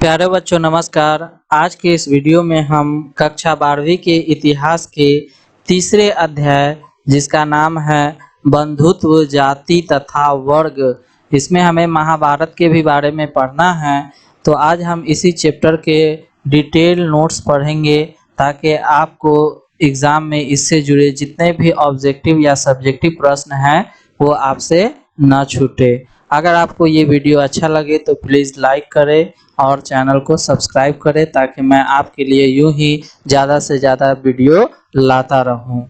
प्यारे बच्चों नमस्कार। आज के इस वीडियो में हम कक्षा 12वीं के इतिहास के तीसरे अध्याय जिसका नाम है बंधुत्व जाति तथा वर्ग, इसमें हमें महाभारत के भी बारे में पढ़ना है। तो आज हम इसी चैप्टर के डिटेल नोट्स पढ़ेंगे ताकि आपको एग्ज़ाम में इससे जुड़े जितने भी ऑब्जेक्टिव या सब्जेक्टिव प्रश्न हैं वो आपसे न छूटे। अगर आपको ये वीडियो अच्छा लगे तो प्लीज़ लाइक करें और चैनल को सब्सक्राइब करें ताकि मैं आपके लिए यूं ही ज़्यादा से ज़्यादा वीडियो लाता रहूं।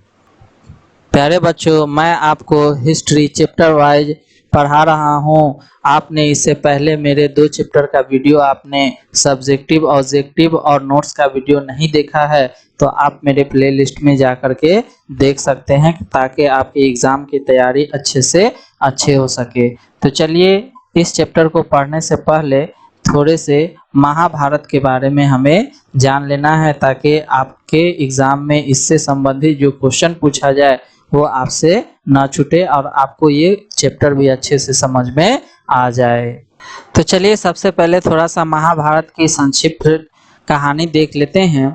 प्यारे बच्चों, मैं आपको हिस्ट्री चैप्टर वाइज पढ़ा रहा हूं। आपने इससे पहले मेरे 2 चैप्टर का वीडियो आपने सब्जेक्टिव ऑब्जेक्टिव और नोट्स का वीडियो नहीं देखा है तो आप मेरे प्लेलिस्ट में जाकर के देख सकते हैं ताकि आपके एग्ज़ाम की तैयारी अच्छे हो सके। तो चलिए, इस चैप्टर को पढ़ने से पहले थोड़े से महाभारत के बारे में हमें जान लेना है ताकि आपके एग्ज़ाम में इससे संबंधित जो क्वेश्चन पूछा जाए वो आपसे ना छूटे और आपको ये चैप्टर भी अच्छे से समझ में आ जाए। तो चलिए, सबसे पहले थोड़ा सा महाभारत की संक्षिप्त कहानी देख लेते हैं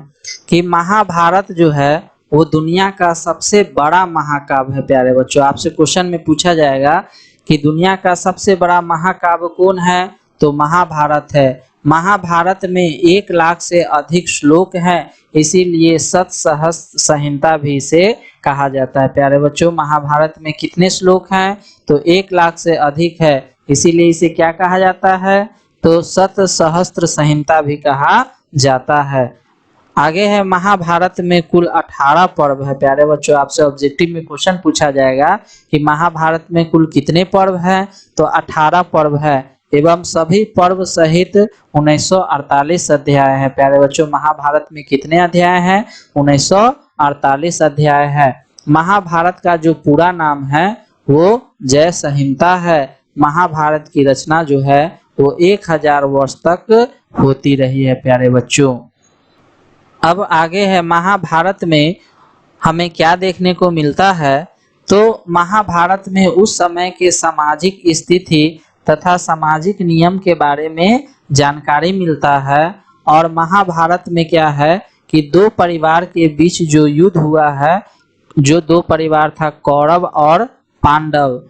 कि महाभारत जो है वो दुनिया का सबसे बड़ा महाकाव्य है। प्यारे बच्चों, आपसे क्वेश्चन में पूछा जाएगा कि दुनिया का सबसे बड़ा महाकाव्य कौन है, तो महाभारत है। महाभारत में 1 लाख से अधिक श्लोक हैं, इसीलिए सतसहस्त्र संहिता भी इसे कहा जाता है। प्यारे बच्चों, महाभारत में कितने श्लोक हैं, तो 1 लाख से अधिक है, इसीलिए इसे क्या कहा जाता है, तो सतसहस्त्र संहिता भी कहा जाता है। आगे है, महाभारत में कुल 18 पर्व है। प्यारे बच्चों, आपसे ऑब्जेक्टिव में क्वेश्चन पूछा जाएगा कि महाभारत में कुल कितने पर्व हैं, तो 18 पर्व है एवं सभी पर्व सहित 1948 अध्याय है। प्यारे बच्चों, महाभारत में कितने अध्याय हैं, 1948 अध्याय है। महाभारत का जो पूरा नाम है वो जय संहिता है। महाभारत की रचना जो है वो 1000 वर्ष तक होती रही है। प्यारे बच्चों, अब आगे है, महाभारत में हमें क्या देखने को मिलता है, तो महाभारत में उस समय के सामाजिक स्थिति तथा सामाजिक नियम के बारे में जानकारी मिलता है। और महाभारत में क्या है कि 2 परिवार के बीच जो युद्ध हुआ है, जो 2 परिवार था कौरव और पांडव,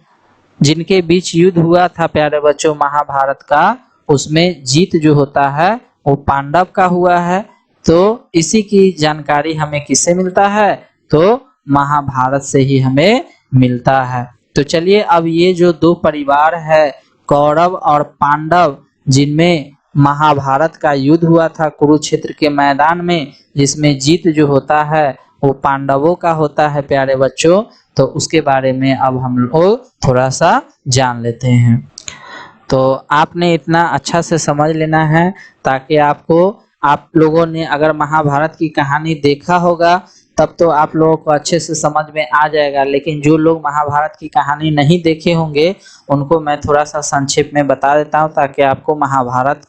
जिनके बीच युद्ध हुआ था प्यारे बच्चों महाभारत का, उसमें जीत जो होता है वो पांडव का हुआ है। तो इसी की जानकारी हमें किससे मिलता है, तो महाभारत से ही हमें मिलता है। तो चलिए, अब ये जो 2 परिवार है कौरव और पांडव, जिनमें महाभारत का युद्ध हुआ था कुरुक्षेत्र के मैदान में, जिसमें जीत जो होता है वो पांडवों का होता है। प्यारे बच्चों, तो उसके बारे में अब हम लोग थोड़ा सा जान लेते हैं। तो आपने इतना अच्छा से समझ लेना है ताकि आप लोगों ने अगर महाभारत की कहानी देखा होगा तब तो आप लोगों को अच्छे से समझ में आ जाएगा, लेकिन जो लोग महाभारत की कहानी नहीं देखे होंगे उनको मैं थोड़ा सा संक्षेप में बता देता हूं ताकि आपको महाभारत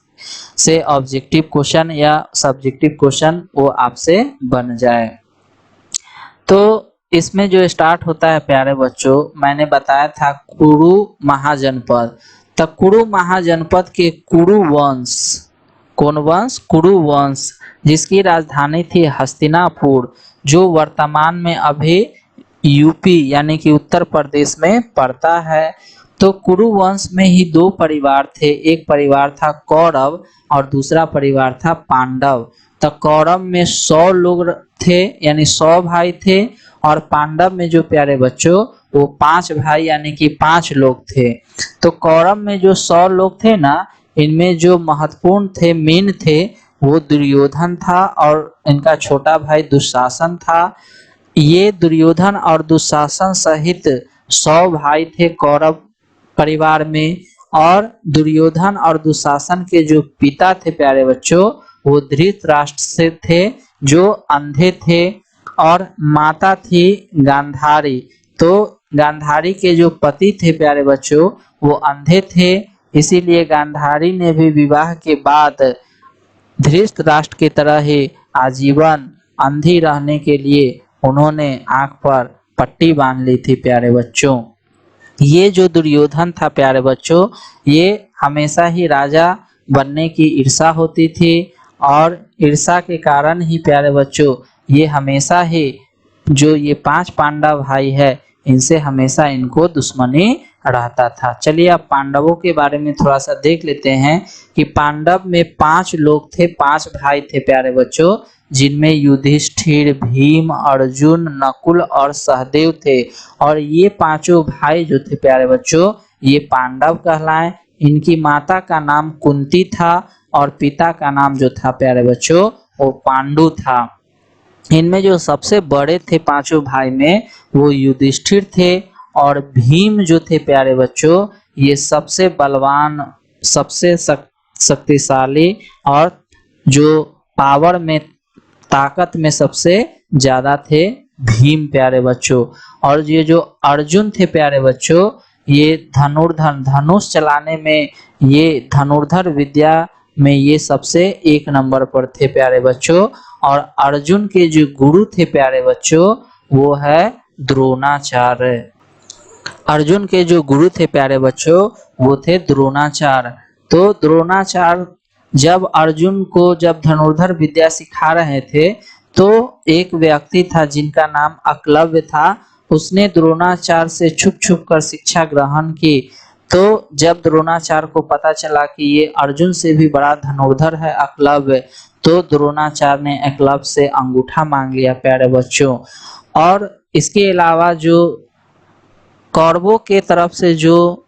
से ऑब्जेक्टिव क्वेश्चन या सब्जेक्टिव क्वेश्चन वो आपसे बन जाए। तो इसमें जो स्टार्ट होता है प्यारे बच्चों, मैंने बताया था कुरु महाजनपद। तो कुरु महाजनपद के कुरु वंश, कौन वंश, कुरु वंश, जिसकी राजधानी थी हस्तिनापुर, जो वर्तमान में अभी यूपी यानी कि उत्तर प्रदेश में पड़ता है। तो कुरु वंश में ही 2 परिवार थे, एक परिवार था कौरव और दूसरा परिवार था पांडव। तो कौरव में 100 लोग थे यानी 100 भाई थे, और पांडव में जो प्यारे बच्चों वो 5 भाई यानी कि 5 लोग थे। तो कौरव में जो 100 लोग थे ना, इनमें जो महत्वपूर्ण थे, मेन थे, वो दुर्योधन था और इनका छोटा भाई दुशासन था। ये दुर्योधन और दुशासन सहित 100 भाई थे कौरव परिवार में। और दुर्योधन और दुशासन के जो पिता थे प्यारे बच्चों वो धृतराष्ट्र से थे, जो अंधे थे, और माता थी गांधारी। तो गांधारी के जो पति थे प्यारे बच्चों वो अंधे थे, इसीलिए गांधारी ने भी विवाह के बाद धृतराष्ट्र की तरह ही आजीवन अंधी रहने के लिए उन्होंने आंख पर पट्टी बांध ली थी। प्यारे बच्चों, ये जो दुर्योधन था प्यारे बच्चों, ये हमेशा ही राजा बनने की ईर्षा होती थी और ईर्षा के कारण ही प्यारे बच्चों ये हमेशा ही जो ये 5 पांडव भाई है इनसे हमेशा इनको दुश्मनी रहता था। चलिए अब पांडवों के बारे में थोड़ा सा देख लेते हैं कि पांडव में 5 लोग थे, 5 भाई थे प्यारे बच्चों, जिनमें युधिष्ठिर, भीम, अर्जुन, नकुल और सहदेव थे। और ये पांचों भाई जो थे प्यारे बच्चों ये पांडव कहलाए। इनकी माता का नाम कुंती था और पिता का नाम जो था प्यारे बच्चों वो पांडु था। इनमें जो सबसे बड़े थे पांचों भाई में वो युधिष्ठिर थे और भीम जो थे प्यारे बच्चों ये सबसे बलवान, सबसे शक्तिशाली और जो पावर में, ताकत में सबसे ज्यादा थे भीम प्यारे बच्चों। और ये जो अर्जुन थे प्यारे बच्चों ये धनुष चलाने में, ये धनुर्धर विद्या में ये सबसे 1 नंबर पर थे प्यारे बच्चों। और अर्जुन के जो गुरु थे प्यारे बच्चों वो है द्रोणाचार्य। अर्जुन के जो गुरु थे प्यारे बच्चों वो थे द्रोणाचार्य। तो द्रोणाचार्य जब अर्जुन को जब धनुर्धर विद्या सिखा रहे थे तो एक व्यक्ति था जिनका नाम एकलव्य था, उसने द्रोणाचार्य से छुप छुप कर शिक्षा ग्रहण की। तो जब द्रोणाचार्य को पता चला कि ये अर्जुन से भी बड़ा धनुर्धर है एकलव्य, तो द्रोणाचार्य ने एकलव्य से अंगूठा मांग लिया प्यारे बच्चों। और इसके अलावा जो कौरवों के तरफ से जो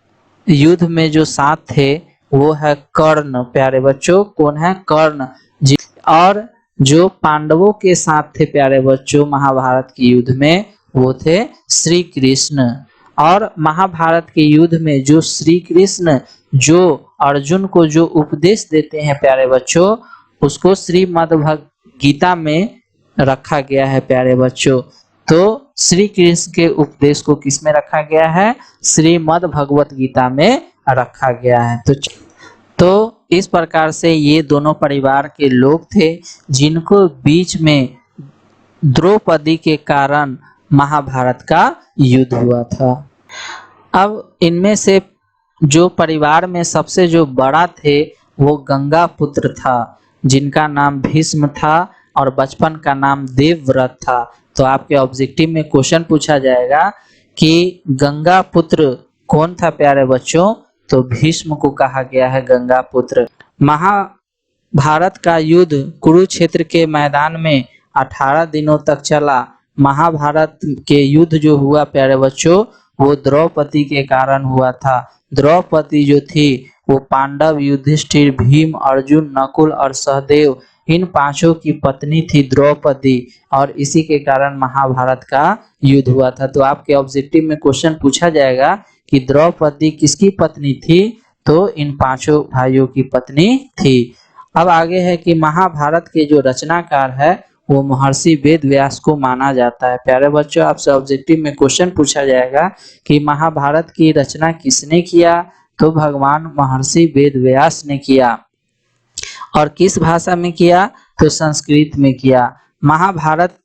युद्ध में जो साथ थे वो है कर्ण प्यारे बच्चों। कौन है? कर्ण जी। और जो पांडवों के साथ थे प्यारे बच्चों महाभारत के युद्ध में वो थे श्री कृष्ण। और महाभारत के युद्ध में जो श्री कृष्ण जो अर्जुन को जो उपदेश देते हैं प्यारे बच्चों उसको श्रीमद् गीता में रखा गया है प्यारे बच्चों। तो श्री कृष्ण के उपदेश को किस में रखा गया है? श्रीमद् भगवत गीता में रखा गया है। तो इस प्रकार से ये दोनों परिवार के लोग थे जिनको बीच में द्रौपदी के कारण महाभारत का युद्ध हुआ था। अब इनमें से जो परिवार में सबसे जो बड़ा थे वो गंगा पुत्र था जिनका नाम भीष्म था और बचपन का नाम देवव्रत था। तो आपके ऑब्जेक्टिव में क्वेश्चन पूछा जाएगा कि गंगा पुत्र कौन था प्यारे बच्चों? तो भीष्म को कहा गया है गंगा पुत्र। महाभारत का युद्ध कुरुक्षेत्र के मैदान में 18 दिनों तक चला। महाभारत के युद्ध जो हुआ प्यारे बच्चों वो द्रौपदी के कारण हुआ था। द्रौपदी जो थी वो पांडव, युधिष्ठिर, भीम, अर्जुन, नकुल और सहदेव इन पांचों की पत्नी थी द्रौपदी और इसी के कारण महाभारत का युद्ध हुआ था। तो आपके ऑब्जेक्टिव में क्वेश्चन पूछा जाएगा कि द्रौपदी किसकी पत्नी थी? तो इन पांचों भाइयों की पत्नी थी। अब आगे है कि महाभारत के जो रचनाकार है वो महर्षि वेद व्यास को माना जाता है। प्यारे बच्चों आपसे ऑब्जेक्टिव में क्वेश्चन पूछा जाएगा कि महाभारत की रचना किसने किया? तो भगवान महर्षि वेद व्यास ने किया। और किस भाषा में किया? तो संस्कृत में किया। महाभारत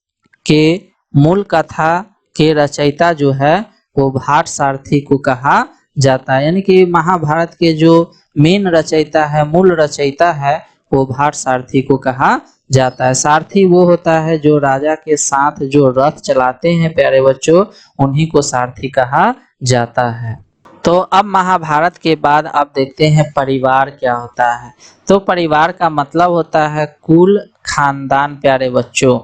के मूल कथा के रचयिता जो है वो भाट सारथी को कहा जाता है। यानी कि महाभारत के जो मेन रचयिता है, मूल रचयिता है वो भाट सारथी को कहा जाता है। सारथी वो होता है जो राजा के साथ जो रथ चलाते हैं प्यारे बच्चों, उन्हीं को सारथी कहा जाता है। तो अब महाभारत के बाद आप देखते हैं परिवार क्या होता है। तो परिवार का मतलब होता है कुल, खानदान प्यारे बच्चों।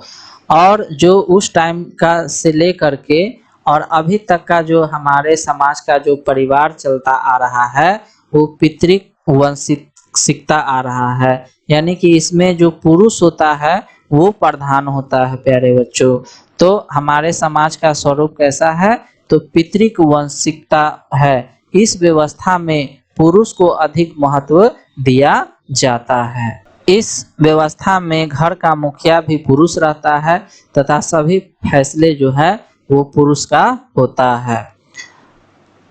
और जो उस टाइम का से लेकर के और अभी तक का जो हमारे समाज का जो परिवार चलता आ रहा है वो पितृक वंशिकता आ रहा है। यानी कि इसमें जो पुरुष होता है वो प्रधान होता है प्यारे बच्चों। तो हमारे समाज का स्वरूप कैसा है? तो पितृक वंशिकता है। इस व्यवस्था में पुरुष को अधिक महत्व दिया जाता है। इस व्यवस्था में घर का मुखिया भी पुरुष रहता है तथा सभी फैसले जो है वो पुरुष का होता है।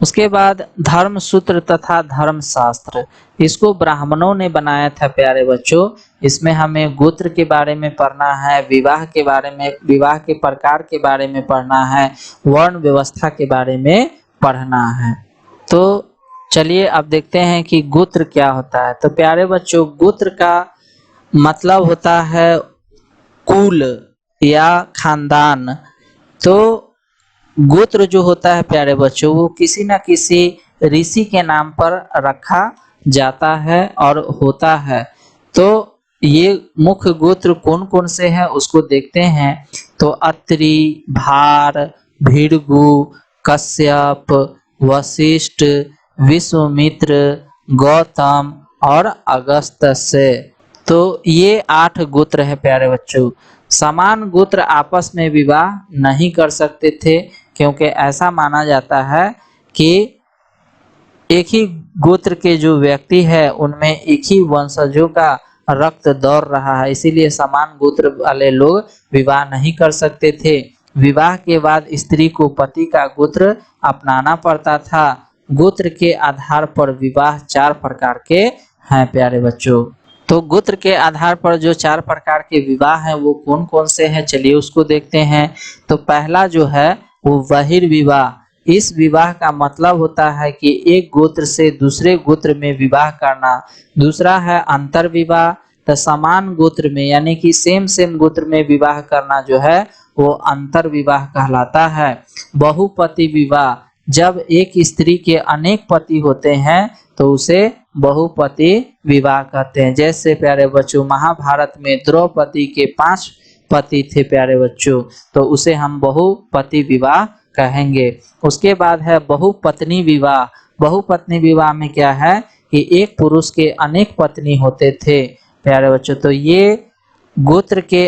उसके बाद धर्म सूत्र तथा धर्म शास्त्र, इसको ब्राह्मणों ने बनाया था प्यारे बच्चों। इसमें हमें गोत्र के बारे में पढ़ना है, विवाह के बारे में, विवाह के प्रकार के बारे में पढ़ना है, वर्ण व्यवस्था के बारे में पढ़ना है। तो चलिए अब देखते हैं कि गोत्र क्या होता है। तो प्यारे बच्चों, गोत्र का मतलब होता है कुल या खानदान। तो गोत्र जो होता है प्यारे बच्चों, वो किसी न किसी ऋषि के नाम पर रखा जाता है और होता है। तो ये मुख्य गोत्र कौन कौन से हैं उसको देखते हैं। तो अत्रि, भार, भृगु, कश्यप, वशिष्ठ, विश्वामित्र, गौतम और अगस्त्य। तो ये 8 गोत्र है प्यारे बच्चों। समान गोत्र आपस में विवाह नहीं कर सकते थे, क्योंकि ऐसा माना जाता है कि एक ही गोत्र के जो व्यक्ति है उनमें एक ही वंशजों का रक्त दौड़ रहा है, इसीलिए समान गोत्र वाले लोग विवाह नहीं कर सकते थे। विवाह के बाद स्त्री को पति का गोत्र अपनाना पड़ता था। गोत्र के आधार पर विवाह 4 प्रकार के हैं प्यारे बच्चों। तो गोत्र के आधार पर जो 4 प्रकार के विवाह हैं वो कौन कौन से हैं, चलिए उसको देखते हैं। तो पहला जो है वो बहिर्विवाह। इस विवाह का मतलब होता है कि एक गोत्र से दूसरे गोत्र में विवाह करना। दूसरा है अंतर्विवाह। तो समान गोत्र में यानी कि सेम गोत्र में विवाह करना जो है वो अंतर्विवाह कहलाता है। बहुपति विवाह, जब एक स्त्री के अनेक पति होते हैं तो उसे बहुपति विवाह कहते हैं। जैसे प्यारे बच्चों, महाभारत में द्रौपदी के 5 पति थे प्यारे बच्चों, तो उसे हम बहुपति विवाह कहेंगे। उसके बाद है बहुपत्नी विवाह। बहुपत्नी विवाह में क्या है कि एक पुरुष के अनेक पत्नी होते थे प्यारे बच्चों। तो ये गोत्र के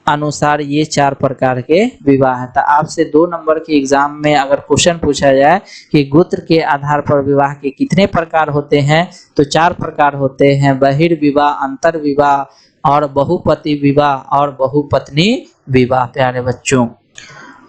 अनुसार ये 4 प्रकार के विवाह है। तो आपसे 2 नंबर के एग्जाम में अगर क्वेश्चन पूछा जाए कि गोत्र के आधार पर विवाह के कितने प्रकार होते हैं, तो 4 प्रकार होते हैं: बहिर्विवाह, अंतर्विवाह और बहुपति विवाह और बहुपत्नी विवाह प्यारे बच्चों।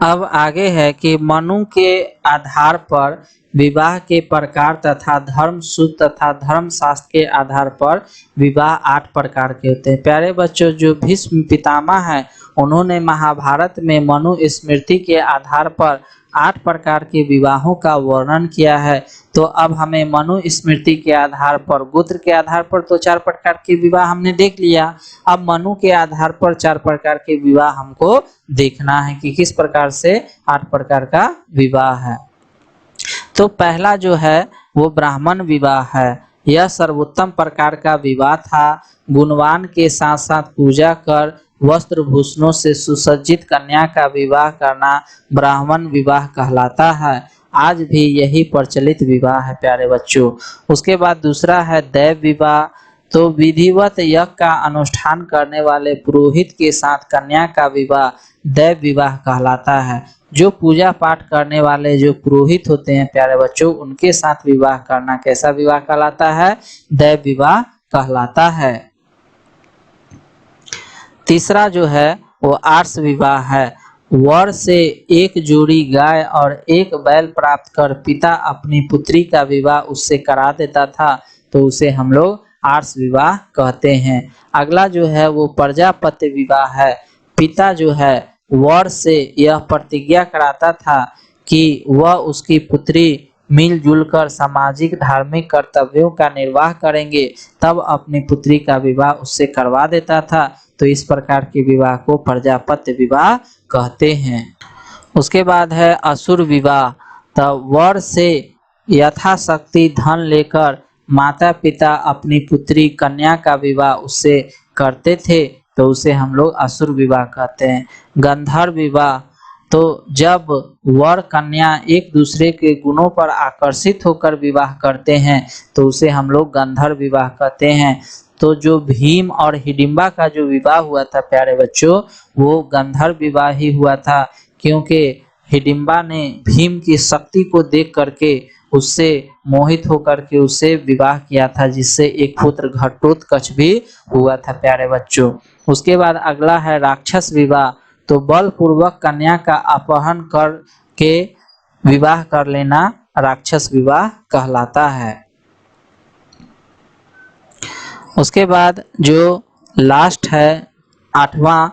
अब आगे है कि मनु के आधार पर विवाह के प्रकार तथा धर्म सूत्र तथा धर्मशास्त्र के आधार पर विवाह 8 प्रकार के होते हैं। प्यारे बच्चों, जो भीष्म पितामह हैं उन्होंने महाभारत में मनु स्मृति के आधार पर 8 प्रकार के विवाहों का वर्णन किया है। तो अब हमें मनु स्मृति के आधार पर, गोत्र के आधार पर तो 4 प्रकार के विवाह हमने देख लिया। अब मनु के आधार पर 4 प्रकार के विवाह हमको देखना है कि किस प्रकार से 8 प्रकार का विवाह है। तो पहला जो है वो ब्राह्मण विवाह है। यह सर्वोत्तम प्रकार का विवाह था। गुणवान के साथ साथ पूजा कर वस्त्र भूषणों से सुसज्जित कन्या का विवाह करना ब्राह्मण विवाह कहलाता है। आज भी यही प्रचलित विवाह है प्यारे बच्चों। उसके बाद दूसरा है दैव विवाह। तो विधिवत यज्ञ का अनुष्ठान करने वाले पुरोहित के साथ कन्या का विवाह दैव विवाह कहलाता है। जो पूजा पाठ करने वाले जो पुरोहित होते हैं प्यारे बच्चों, उनके साथ विवाह करना कैसा विवाह कहलाता है? दैव विवाह कहलाता है। तीसरा जो है वो आर्ष विवाह है। वर से एक जोड़ी गाय और एक बैल प्राप्त कर पिता अपनी पुत्री का विवाह उससे करा देता था, तो उसे हम लोग आर्ष विवाह कहते हैं। अगला जो है वो प्रजापत्य विवाह है। पिता जो है वर से यह प्रतिज्ञा कराता था कि वह उसकी पुत्री मिलजुल कर सामाजिक धार्मिक कर्तव्यों का निर्वाह करेंगे, तब अपनी पुत्री का विवाह उससे करवा देता था। तो इस प्रकार के विवाह को प्रजापत्य विवाह कहते हैं। उसके बाद है असुर विवाह। तो वर से यथाशक्ति धन लेकर माता पिता अपनी पुत्री कन्या का विवाह उससे करते थे, तो उसे हम लोग असुर विवाह कहते हैं। गंधर्व विवाह, तो जब वर कन्या एक दूसरे के गुणों पर आकर्षित होकर विवाह करते हैं तो उसे हम लोग गंधर्व विवाह कहते हैं। तो जो भीम और हिडिंबा का जो विवाह हुआ था प्यारे बच्चों, वो गंधर्व विवाह ही हुआ था, क्योंकि हिडिंबा ने भीम की शक्ति को देख करके उससे मोहित होकर के उससे विवाह किया था, जिससे एक पुत्र घटोत्कच भी हुआ था प्यारे बच्चों। उसके बाद अगला है राक्षस विवाह। तो बलपूर्वक कन्या का अपहरण कर के विवाह कर लेना राक्षस विवाह कहलाता है। उसके बाद जो लास्ट है 8वां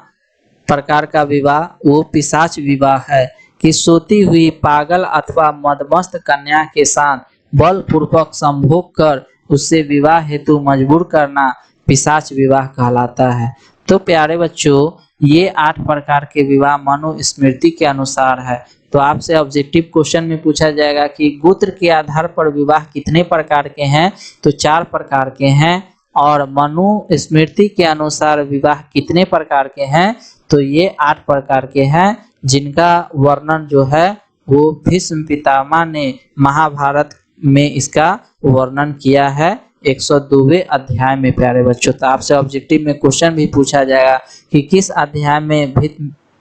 प्रकार का विवाह, वो पिशाच विवाह है कि सोती हुई पागल अथवा मदमस्त कन्या के साथ बलपूर्वक संभोग कर उससे विवाह हेतु मजबूर करना पिशाच विवाह कहलाता है। तो प्यारे बच्चों, ये 8 प्रकार के विवाह मनुस्मृति के अनुसार है। तो आपसे ऑब्जेक्टिव क्वेश्चन में पूछा जाएगा कि गोत्र के आधार पर विवाह कितने प्रकार के हैं, तो 4 प्रकार के हैं। और मनुस्मृति के अनुसार विवाह कितने प्रकार के हैं, तो ये 8 प्रकार के हैं, जिनका वर्णन जो है वो भीष्म पितामह ने महाभारत में इसका वर्णन किया है 102वें अध्याय में। प्यारे बच्चों, तो आपसे ऑब्जेक्टिव में क्वेश्चन भी पूछा जाएगा कि किस अध्याय में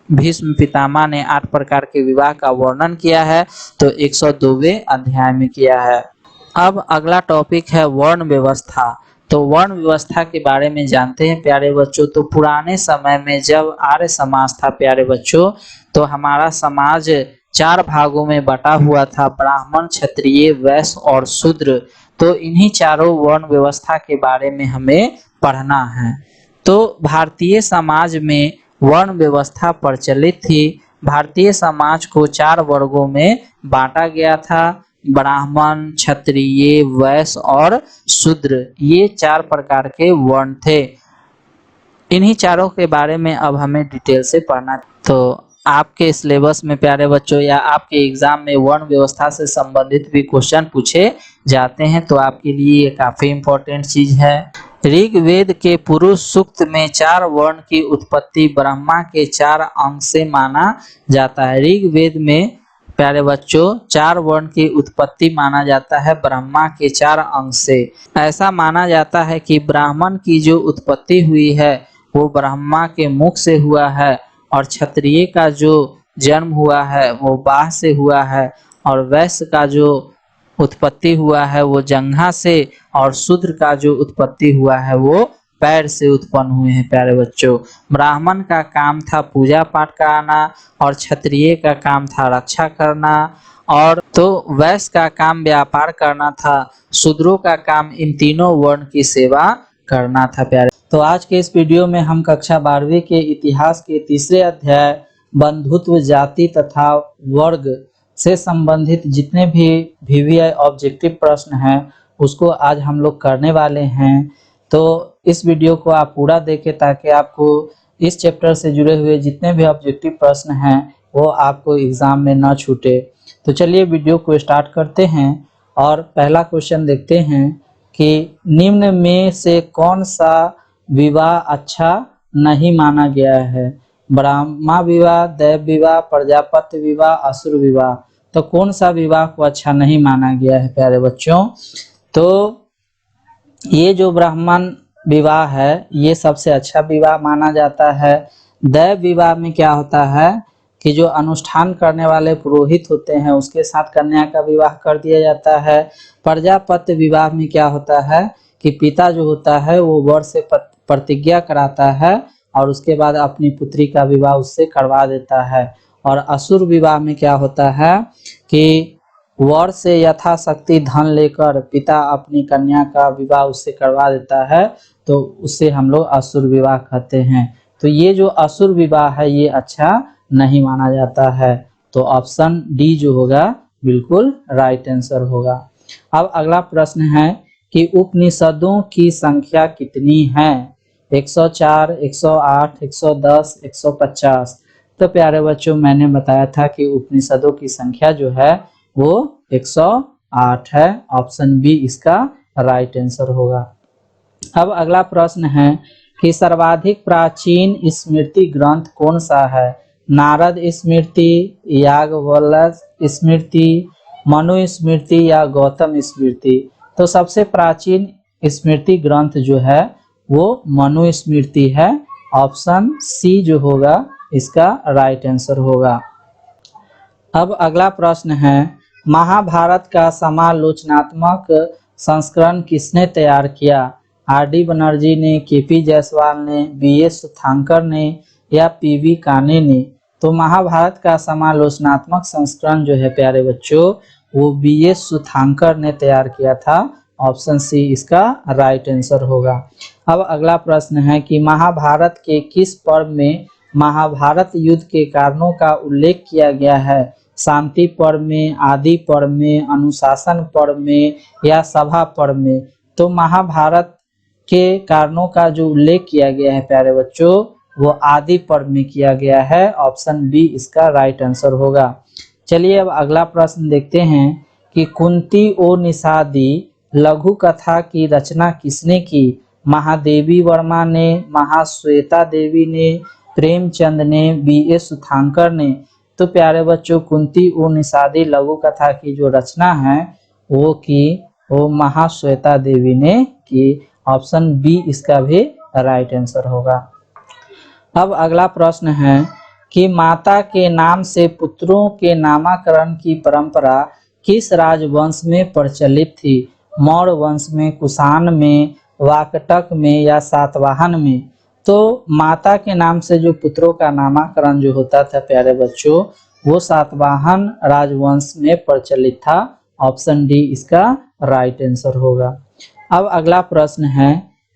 भीष्म पितामह ने 8 प्रकार के विवाह का वर्णन किया है, तो 102वें अध्याय में किया है। अब अगला टॉपिक है वर्ण व्यवस्था। तो वर्ण व्यवस्था के बारे में जानते हैं प्यारे बच्चों। तो पुराने समय में जब आर्य समाज था प्यारे बच्चों, तो हमारा समाज 4 भागों में बटा हुआ था, ब्राह्मण, क्षत्रिय, वैश्य और शूद्र। तो इन्हीं चारों वर्ण व्यवस्था के बारे में हमें पढ़ना है। तो भारतीय समाज में वर्ण व्यवस्था प्रचलित थी। भारतीय समाज को 4 वर्गों में बांटा गया था, ब्राह्मण, क्षत्रिय, वैश्य और शूद्र। ये 4 प्रकार के वर्ण थे। इन्हीं चारों के बारे में अब हमें डिटेल से पढ़ना। तो आपके सिलेबस में प्यारे बच्चों या आपके एग्जाम में वर्ण व्यवस्था से संबंधित भी क्वेश्चन पूछे जाते हैं, तो आपके लिए ये काफी इम्पोर्टेंट चीज है। ऋग्वेद के पुरुष सूक्त में 4 वर्ण की उत्पत्ति ब्रह्मा के 4 अंग से माना जाता है। ऋग्वेद में प्यारे बच्चों 4 वर्ण की उत्पत्ति माना जाता है ब्रह्मा के 4 अंग से। ऐसा माना जाता है कि ब्राह्मण की जो उत्पत्ति हुई है वो ब्रह्मा के मुख से हुआ है, और क्षत्रिय का जो जन्म हुआ है वो बाह से हुआ है, और वैश्य का जो उत्पत्ति हुआ है वो जंघा से, और शूद्र का जो उत्पत्ति हुआ है वो पैर से उत्पन्न हुए हैं। प्यारे बच्चों, ब्राह्मण का काम था पूजा पाठ कराना, और क्षत्रिय का काम था रक्षा करना, और तो वैश्य का काम व्यापार करना था। शूद्रों का काम इन तीनों वर्ण की सेवा करना था। प्यारे, तो आज के इस वीडियो में हम कक्षा 12वीं के इतिहास के तीसरे अध्याय बंधुत्व, जाति तथा वर्ग से संबंधित जितने भी VVI ऑब्जेक्टिव प्रश्न हैं उसको आज हम लोग करने वाले हैं। तो इस वीडियो को आप पूरा देखें ताकि आपको इस चैप्टर से जुड़े हुए जितने भी ऑब्जेक्टिव प्रश्न हैं वो आपको एग्जाम में ना छूटे। तो चलिए वीडियो को स्टार्ट करते हैं और पहला क्वेश्चन देखते हैं कि निम्न में से कौन सा विवाह अच्छा नहीं माना गया है। ब्रह्मा विवाह, दैव विवाह, प्रजापति विवाह, असुर विवाह। तो कौन सा विवाह को अच्छा नहीं माना गया है प्यारे बच्चों। तो ये जो ब्राह्मण विवाह है ये सबसे अच्छा विवाह माना जाता है। दैव विवाह में क्या होता है कि जो अनुष्ठान करने वाले पुरोहित होते हैं उसके साथ कन्या का विवाह कर दिया जाता है। प्रजापति विवाह में क्या होता है कि पिता जो होता है वो वर से प्रतिज्ञा कराता है और उसके बाद अपनी पुत्री का विवाह उससे करवा देता है। और असुर विवाह में क्या होता है कि वर से यथाशक्ति धन लेकर पिता अपनी कन्या का विवाह उससे करवा देता है, तो उससे हम लोग असुर विवाह कहते हैं। तो ये जो असुर विवाह है ये अच्छा नहीं माना जाता है। तो ऑप्शन डी जो होगा बिल्कुल राइट आंसर होगा। अब अगला प्रश्न है कि उपनिषदों की संख्या कितनी है। 104, 108, 110, 150। तो प्यारे बच्चों मैंने बताया था कि उपनिषदों की संख्या जो है वो 108 है। ऑप्शन बी इसका राइट आंसर होगा। अब अगला प्रश्न है कि सर्वाधिक प्राचीन स्मृति ग्रंथ कौन सा है। नारद स्मृति, याज्ञवल्क्य स्मृति, मनु स्मृति या गौतम स्मृति। तो सबसे प्राचीन स्मृति ग्रंथ जो है वो मनु स्मृति है। ऑप्शन सी जो होगा इसका राइट आंसर होगा। अब अगला प्रश्न है महाभारत का समालोचनात्मक संस्करण किसने तैयार किया। आर.डी. बनर्जी ने, के.पी. जायसवाल ने, बी.एस. सुधांकर ने या पी.वी. काने ने। तो महाभारत का समालोचनात्मक संस्करण जो है प्यारे बच्चों वो बी.एस. सुधांकर ने तैयार किया था। ऑप्शन सी इसका राइट आंसर होगा। अब अगला प्रश्न है कि महाभारत के किस पर्व में महाभारत युद्ध के कारणों का उल्लेख किया गया है। शांति पर्व में, आदि पर्व में, अनुशासन पर्व में या सभा पर्व में? तो महाभारत के कारणों का जो उल्लेख किया गया है प्यारे बच्चों, वो आदि पर्व में किया गया है। ऑप्शन बी इसका राइट आंसर होगा। चलिए अब अगला प्रश्न देखते हैं कि कुंती ओ निषादी लघु कथा की रचना किसने की? महादेवी वर्मा ने, महाश्वेता देवी ने, प्रेमचंद ने, बी.ए. सुथांकर ने? तो प्यारे बच्चों, कुंती ओ निषादी लघु कथा की जो रचना है वो महाश्वेता देवी ने की। ऑप्शन बी इसका भी राइट आंसर होगा। अब अगला प्रश्न है कि माता के नाम से पुत्रों के नामकरण की परंपरा किस राजवंश में प्रचलित थी? मौर्य वंश में, कुषाण में, वाकटक में या सातवाहन में? तो माता के नाम से जो पुत्रों का नामकरण जो होता था प्यारे बच्चों, वो सातवाहन राजवंश में प्रचलित था। ऑप्शन डी इसका राइट आंसर होगा। अब अगला प्रश्न है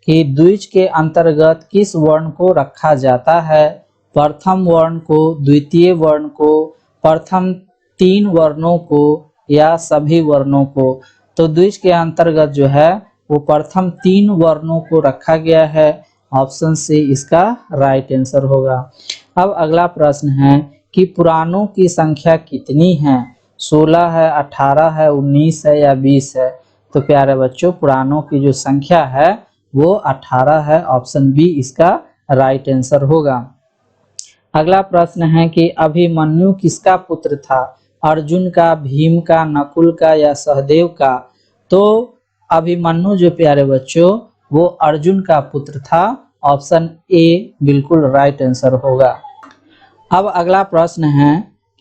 कि द्विज के अंतर्गत किस वर्ण को रखा जाता है? प्रथम वर्ण को, द्वितीय वर्ण को, प्रथम 3 वर्णों को या सभी वर्णों को? तो द्विज के अंतर्गत जो है वो प्रथम 3 वर्णों को रखा गया है। ऑप्शन सी इसका राइट आंसर होगा। अब अगला प्रश्न है कि पुराणों की संख्या कितनी है? 16 है, 18 है, 19 है या 20 है? तो प्यारे बच्चों, पुराणों की जो संख्या है वो 18 है। ऑप्शन बी इसका राइट आंसर होगा। अगला प्रश्न है कि अभिमन्यु किसका पुत्र था? अर्जुन का, भीम का, नकुल का या सहदेव का? तो अभिमन्यु जो प्यारे बच्चों वो अर्जुन का पुत्र था। ऑप्शन ए बिल्कुल राइट आंसर होगा। अब अगला प्रश्न है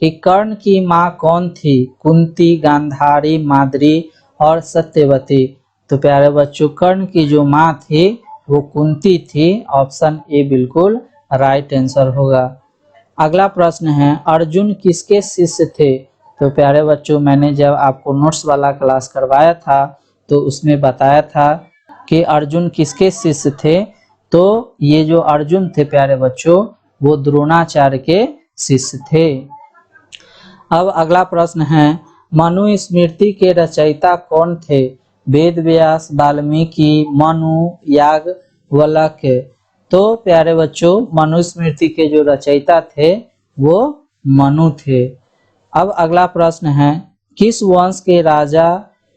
कि कर्ण की माँ कौन थी? कुंती, गांधारी, माद्री और सत्यवती? तो प्यारे बच्चों, कर्ण की जो माँ थी वो कुंती थी। ऑप्शन ए बिल्कुल राइट आंसर होगा। अगला प्रश्न है अर्जुन किसके शिष्य थे? तो प्यारे बच्चों, मैंने जब आपको नोट्स वाला क्लास करवाया था तो उसमें बताया था कि अर्जुन किसके शिष्य थे। तो ये जो अर्जुन थे प्यारे बच्चों वो द्रोणाचार्य के शिष्य थे। अब अगला प्रश्न है मनुस्मृति के रचयिता कौन थे? वेद व्यास, वाल्मीकि, मनु, याज्ञवल्क्य? तो प्यारे बच्चों, मनुस्मृति के जो रचयिता थे वो मनु थे। अब अगला प्रश्न है किस वंश के राजा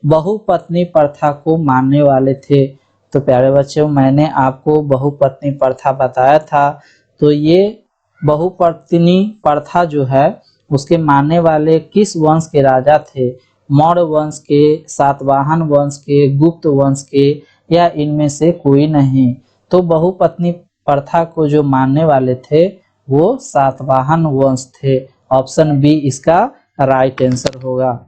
बहुपत्नी प्रथा को मानने वाले थे? तो प्यारे बच्चों, मैंने आपको बहुपत्नी प्रथा बताया था। तो ये बहुपत्नी प्रथा जो है उसके मानने वाले किस वंश के राजा थे? मौर्य वंश के, सातवाहन वंश के, गुप्त वंश के या इनमें से कोई नहीं? तो बहुपत्नी प्रथा को जो मानने वाले थे वो सातवाहन वंश थे। ऑप्शन बी इसका राइट आंसर होगा।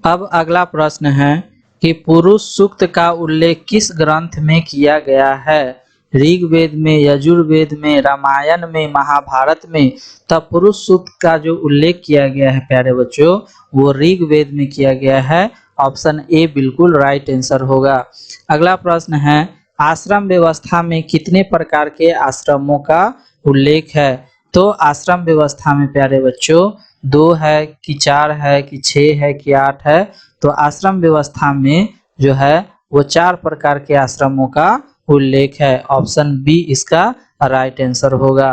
अब अगला प्रश्न है कि पुरुष सूक्त का उल्लेख किस ग्रंथ में किया गया है? ऋग्वेद में, यजुर्वेद में, रामायण में, महाभारत में? तब पुरुष सूक्त का जो उल्लेख किया गया है प्यारे बच्चों वो ऋग्वेद में किया गया है। ऑप्शन ए बिल्कुल राइट आंसर होगा। अगला प्रश्न है आश्रम व्यवस्था में कितने प्रकार के आश्रमों का उल्लेख है? तो आश्रम व्यवस्था में प्यारे बच्चों 2 है कि 4 है कि 6 है कि 8 है? तो आश्रम व्यवस्था में जो है वो 4 प्रकार के आश्रमों का उल्लेख है। ऑप्शन बी इसका राइट आंसर होगा।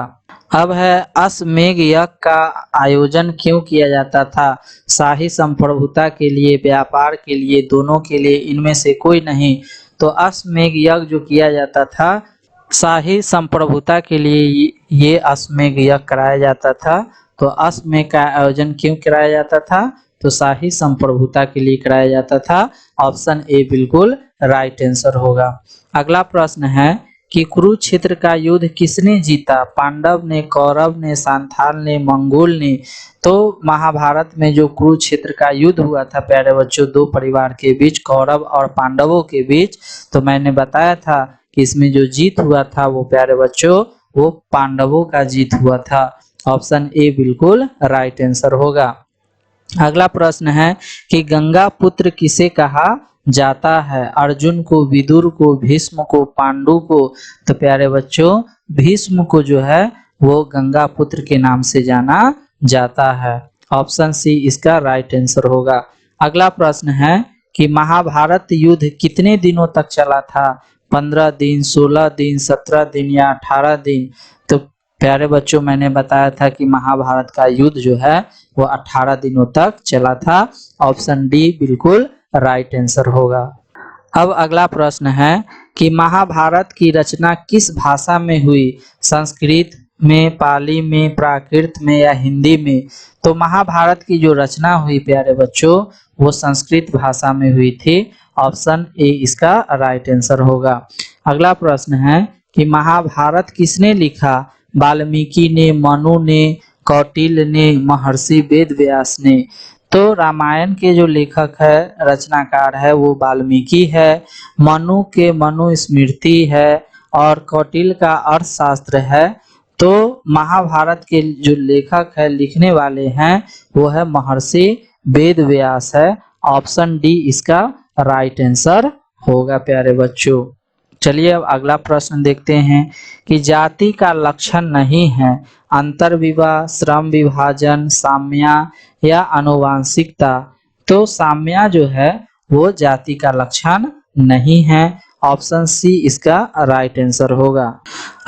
अब है अश्वमेध यज्ञ का आयोजन क्यों किया जाता था? शाही संप्रभुता के लिए, व्यापार के लिए, दोनों के लिए, इनमें से कोई नहीं? तो अश्वमेध यज्ञ जो किया जाता था शाही संप्रभुता के लिए ये अश्वमेध यज्ञ कराया जाता था। तो अश्वमेध का आयोजन क्यों कराया जाता था? तो शाही संप्रभुता के लिए कराया जाता था। ऑप्शन ए बिल्कुल राइट आंसर होगा। अगला प्रश्न है कि कुरुक्षेत्र का युद्ध किसने जीता? पांडव ने, कौरव ने, सांथाल ने, मंगोल ने? तो महाभारत में जो कुरुक्षेत्र का युद्ध हुआ था प्यारे बच्चों 2 परिवार के बीच, कौरव और पांडवों के बीच, तो मैंने बताया था कि इसमें जो जीत हुआ था वो प्यारे बच्चों वो पांडवों का जीत हुआ था। ऑप्शन ए बिल्कुल राइट आंसर होगा। अगला प्रश्न है कि गंगा पुत्र किसे कहा जाता है? अर्जुन को, विदुर को, भीष्म को, पांडु को? तो प्यारे बच्चों भीष्म को जो है वो गंगा पुत्र के नाम से जाना जाता है। ऑप्शन सी इसका राइट आंसर होगा। अगला प्रश्न है कि महाभारत युद्ध कितने दिनों तक चला था? 15 दिन, 16 दिन, 17 दिन या 18 दिन? तो प्यारे बच्चों, मैंने बताया था कि महाभारत का युद्ध जो है वो 18 दिनों तक चला था। ऑप्शन डी बिल्कुल राइट आंसर होगा। अब अगला प्रश्न है कि महाभारत की रचना किस भाषा में हुई? संस्कृत में, पाली में, प्राकृत में या हिंदी में? तो महाभारत की जो रचना हुई प्यारे बच्चों वो संस्कृत भाषा में हुई थी। ऑप्शन ए इसका राइट आंसर होगा। अगला प्रश्न है कि महाभारत किसने लिखा? वाल्मीकि ने, मनु ने, कौटिल्य ने, महर्षि वेदव्यास ने? तो रामायण के जो लेखक है, रचनाकार है वो वाल्मीकि है। मनु के मनुस्मृति है और कौटिल्य का अर्थशास्त्र है। तो महाभारत के जो लेखक है, लिखने वाले हैं, वो है महर्षि वेदव्यास है। ऑप्शन डी इसका राइट आंसर होगा प्यारे बच्चों। चलिए अब अगला प्रश्न देखते हैं कि जाति का लक्षण नहीं है अंतर्विवाह, श्रम विभाजन, साम्या या आनुवांशिकता? तो साम्या जो है वो जाति का लक्षण नहीं है। ऑप्शन सी इसका राइट आंसर होगा।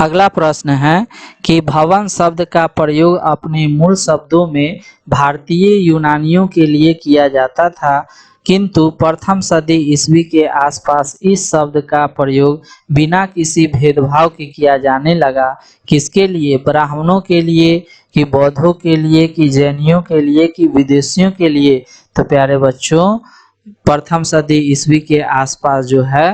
अगला प्रश्न है कि भवन शब्द का प्रयोग अपने मूल शब्दों में भारतीय यूनानियों के लिए किया जाता था, किंतु प्रथम सदी ईस्वी के आसपास इस शब्द का प्रयोग बिना किसी भेदभाव के किया जाने लगा। किसके लिए? ब्राह्मणों के लिए, कि बौद्धों के लिए, कि जैनियों के लिए, कि विदेशियों के लिए? तो प्यारे बच्चों, प्रथम सदी ईस्वी के आसपास जो है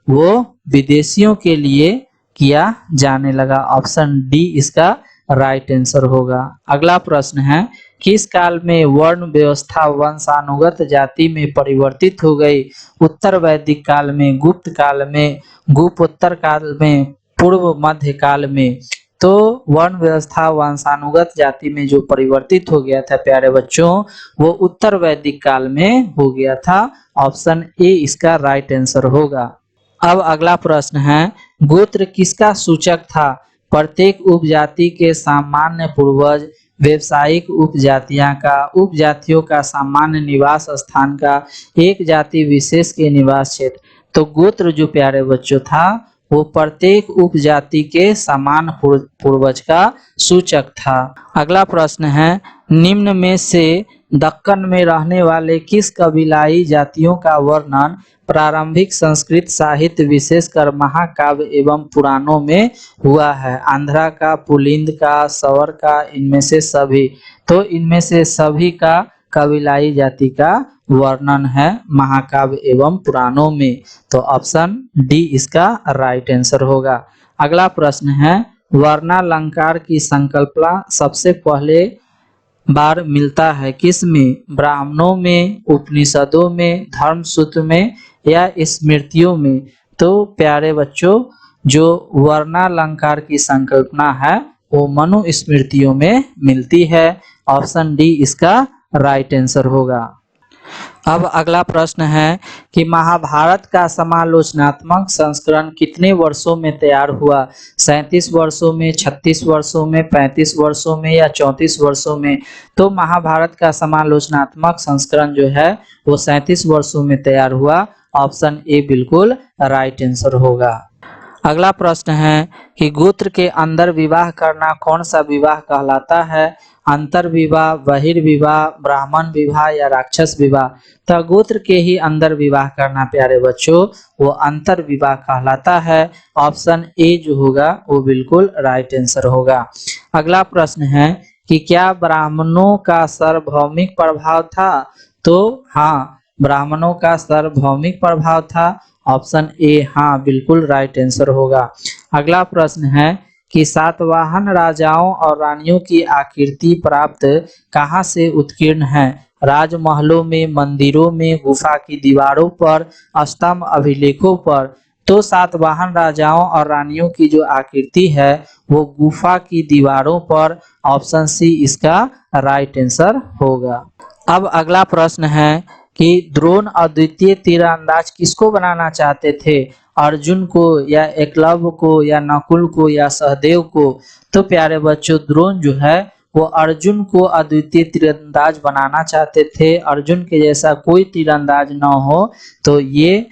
वो विदेशियों के लिए किया जाने लगा। ऑप्शन डी इसका राइट आंसर होगा। अगला प्रश्न है किस काल में वर्ण व्यवस्था वंशानुगत जाति में परिवर्तित हो गई? उत्तर वैदिक काल में, गुप्त काल में, गुप्तोत्तर काल में, पूर्व मध्य काल में? तो वर्ण व्यवस्था वंशानुगत जाति में जो परिवर्तित हो गया था प्यारे बच्चों वो उत्तर वैदिक काल में हो गया था। ऑप्शन ए इसका राइट आंसर होगा। अब अगला प्रश्न है गोत्र किसका सूचक था? प्रत्येक उपजाति के सामान्य पूर्वज, व्यावसायिक उपजातियां का, उपजातियों का सामान्य निवास स्थान का, एक जाति विशेष के निवास क्षेत्र? तो गोत्र जो प्यारे बच्चों था वो प्रत्येक उपजाति के समान पूर्वज का सूचक था। अगला प्रश्न है निम्न में से दक्कन में रहने वाले किस कबीलाई जातियों का वर्णन प्रारंभिक संस्कृत साहित्य विशेषकर महाकाव्य एवं पुराणों में हुआ है? आंध्रा का, पुलिंद का, सवर का, इनमें से सभी? तो इनमें से सभी का कबीलाई जाति का वर्णन है महाकाव्य एवं पुराणों में। तो ऑप्शन डी इसका राइट आंसर होगा। अगला प्रश्न है वर्णालंकार की संकल्पना सबसे पहले बार मिलता है किसमें? ब्राह्मणों में, उपनिषदों में, धर्मसूत्र में या स्मृतियों में? तो प्यारे बच्चों जो वर्णालंकार की संकल्पना है वो मनुस्मृतियों में मिलती है। ऑप्शन डी इसका राइट आंसर होगा। अब अगला प्रश्न है कि महाभारत का समालोचनात्मक संस्करण कितने वर्षों में तैयार हुआ? 37 वर्षों में, 36 वर्षों में, 35 वर्षों में या 34 वर्षों में? तो महाभारत का समालोचनात्मक संस्करण जो है वो 37 वर्षों में तैयार हुआ। ऑप्शन ए बिल्कुल राइट आंसर होगा। अगला प्रश्न है कि गोत्र के अंदर विवाह करना कौन सा विवाह कहलाता है? अंतर्विवाह, बहिर्विवाह, ब्राह्मण विवाह या राक्षस विवाह? तो गोत्र के ही अंदर विवाह करना प्यारे बच्चों वो अंतर्विवाह कहलाता है। ऑप्शन ए जो होगा वो बिल्कुल राइट आंसर होगा। अगला प्रश्न है कि क्या ब्राह्मणों का सार्वभौमिक प्रभाव था? तो हाँ, ब्राह्मणों का सार्वभौमिक प्रभाव था। ऑप्शन ए हाँ बिल्कुल राइट आंसर होगा। अगला प्रश्न है कि सातवाहन राजाओं और रानियों की आकृति प्राप्त कहाँ से उत्कीर्ण है? राजमहलों में, मंदिरों में, गुफा की दीवारों पर, स्तंभ अभिलेखों पर? तो सातवाहन राजाओं और रानियों की जो आकृति है वो गुफा की दीवारों पर। ऑप्शन सी इसका राइट आंसर होगा। अब अगला प्रश्न है कि द्रोण अद्वितीय तीरंदाज किसको बनाना चाहते थे? अर्जुन को या एकलव्य को या नकुल को या सहदेव को? तो प्यारे बच्चों द्रोण जो है वो अर्जुन को अद्वितीय तीरंदाज बनाना चाहते थे, अर्जुन के जैसा कोई तीरंदाज न हो, तो ये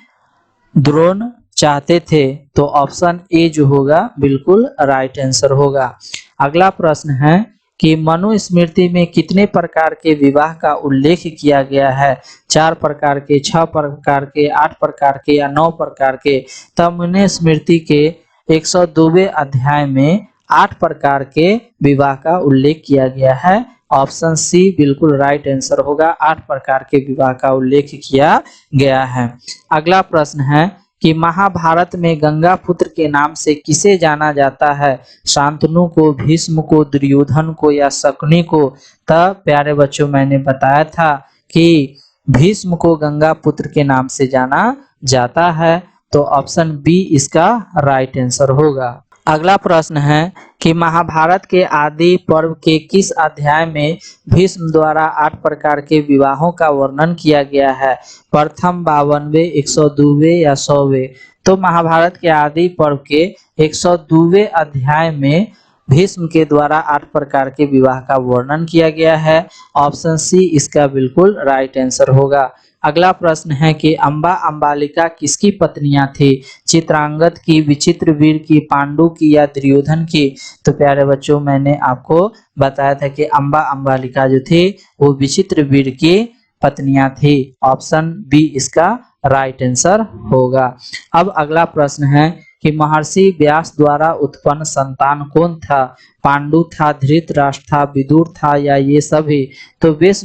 द्रोण चाहते थे। तो ऑप्शन ए जो होगा बिल्कुल राइट आंसर होगा। अगला प्रश्न है कि मनुस्मृति में कितने प्रकार के विवाह का उल्लेख किया गया है? 4 प्रकार के, 6 प्रकार के, 8 प्रकार के या 9 प्रकार के? तब मनुस्मृति के 102वें अध्याय में 8 प्रकार के विवाह का उल्लेख किया गया है। ऑप्शन सी बिल्कुल राइट आंसर होगा, 8 प्रकार के विवाह का उल्लेख किया गया है। अगला प्रश्न है कि महाभारत में गंगा पुत्र के नाम से किसे जाना जाता है? शांतनु को, भीष्म को, दुर्योधन को या शकुनि को? तब प्यारे बच्चों मैंने बताया था कि भीष्म को गंगा पुत्र के नाम से जाना जाता है। तो ऑप्शन बी इसका राइट आंसर होगा। अगला प्रश्न है कि महाभारत के आदि पर्व के किस अध्याय में भीष्म द्वारा 8 प्रकार के विवाहों का वर्णन किया गया है? प्रथम, 52वें, 102वें या 100वें? तो महाभारत के आदि पर्व के 102वें अध्याय में भीष्म के द्वारा 8 प्रकार के विवाह का वर्णन किया गया है। ऑप्शन सी इसका बिल्कुल राइट आंसर होगा। अगला प्रश्न है कि अम्बा अम्बालिका किसकी पत्नियां थी? चित्रांगद की, विचित्रवीर की, पांडु की या दुर्योधन की? तो प्यारे बच्चों मैंने आपको बताया था कि अम्बा अम्बालिका जो थी वो विचित्रवीर की पत्नियां थी। ऑप्शन बी इसका राइट आंसर होगा। अब अगला प्रश्न है कि महर्षि व्यास द्वारा उत्पन्न संतान कौन था? पांडु था, धृतराष्ट्र था, विदुर था या ये सभी? तो व्यास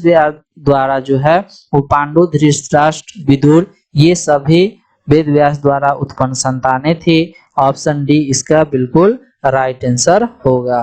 द्वारा जो है वो पांडु, धृतराष्ट्र, विदुर ये सभी वेद व्यास द्वारा उत्पन्न संतानें थी। ऑप्शन डी इसका बिल्कुल राइट आंसर होगा।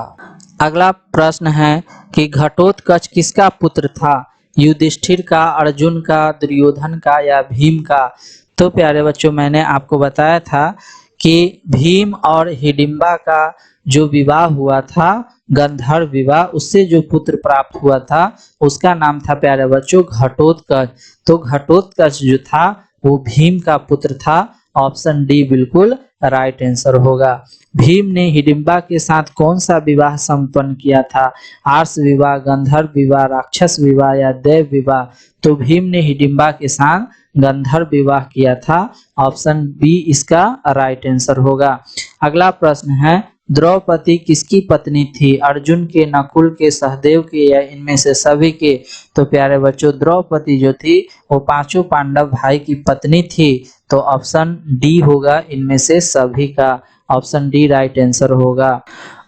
अगला प्रश्न है कि घटोत्कच किसका पुत्र था? युधिष्ठिर का, अर्जुन का, दुर्योधन का या भीम का? तो प्यारे बच्चों मैंने आपको बताया था कि भीम और हिडिंबा का जो विवाह हुआ था, गंधर्व विवाह, उससे जो पुत्र प्राप्त हुआ था उसका नाम था प्यारे बच्चों घटोत्कच। तो घटोत्कच जो था वो भीम का पुत्र था। ऑप्शन डी बिल्कुल राइट आंसर होगा। भीम ने हिडिंबा के साथ कौन सा विवाह संपन्न किया था? आर्ष विवाह, गंधर्व विवाह, राक्षस विवाह या दैव विवाह? तो भीम ने हिडिंबा के साथ गंधर्व विवाह किया था। ऑप्शन बी इसका राइट आंसर होगा। अगला प्रश्न है द्रौपदी किसकी पत्नी थी? अर्जुन के, नकुल के, सहदेव के या इनमें से सभी के? तो प्यारे बच्चों द्रौपदी जो थी वो 5 पांडव भाई की पत्नी थी। तो ऑप्शन डी होगा इनमें से सभी का। ऑप्शन डी राइट आंसर होगा।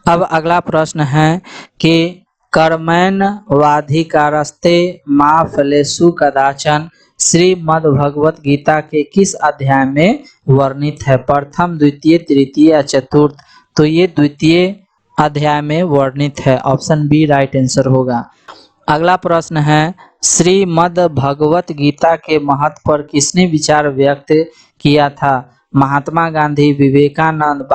अब अगला प्रश्न है कि कर्मैन वाधिकारस्ते माँ फलेषु कदाचन श्रीमद् भगवत गीता के किस अध्याय में वर्णित है? प्रथम, द्वितीय, तृतीय या चतुर्थ? तो ये द्वितीय अध्याय में वर्णित है। ऑप्शन बी राइट आंसर होगा। अगला प्रश्न है श्रीमद् भगवत गीता के महत्व पर किसने विचार व्यक्त किया था? महात्मा गांधी, विवेकानंद,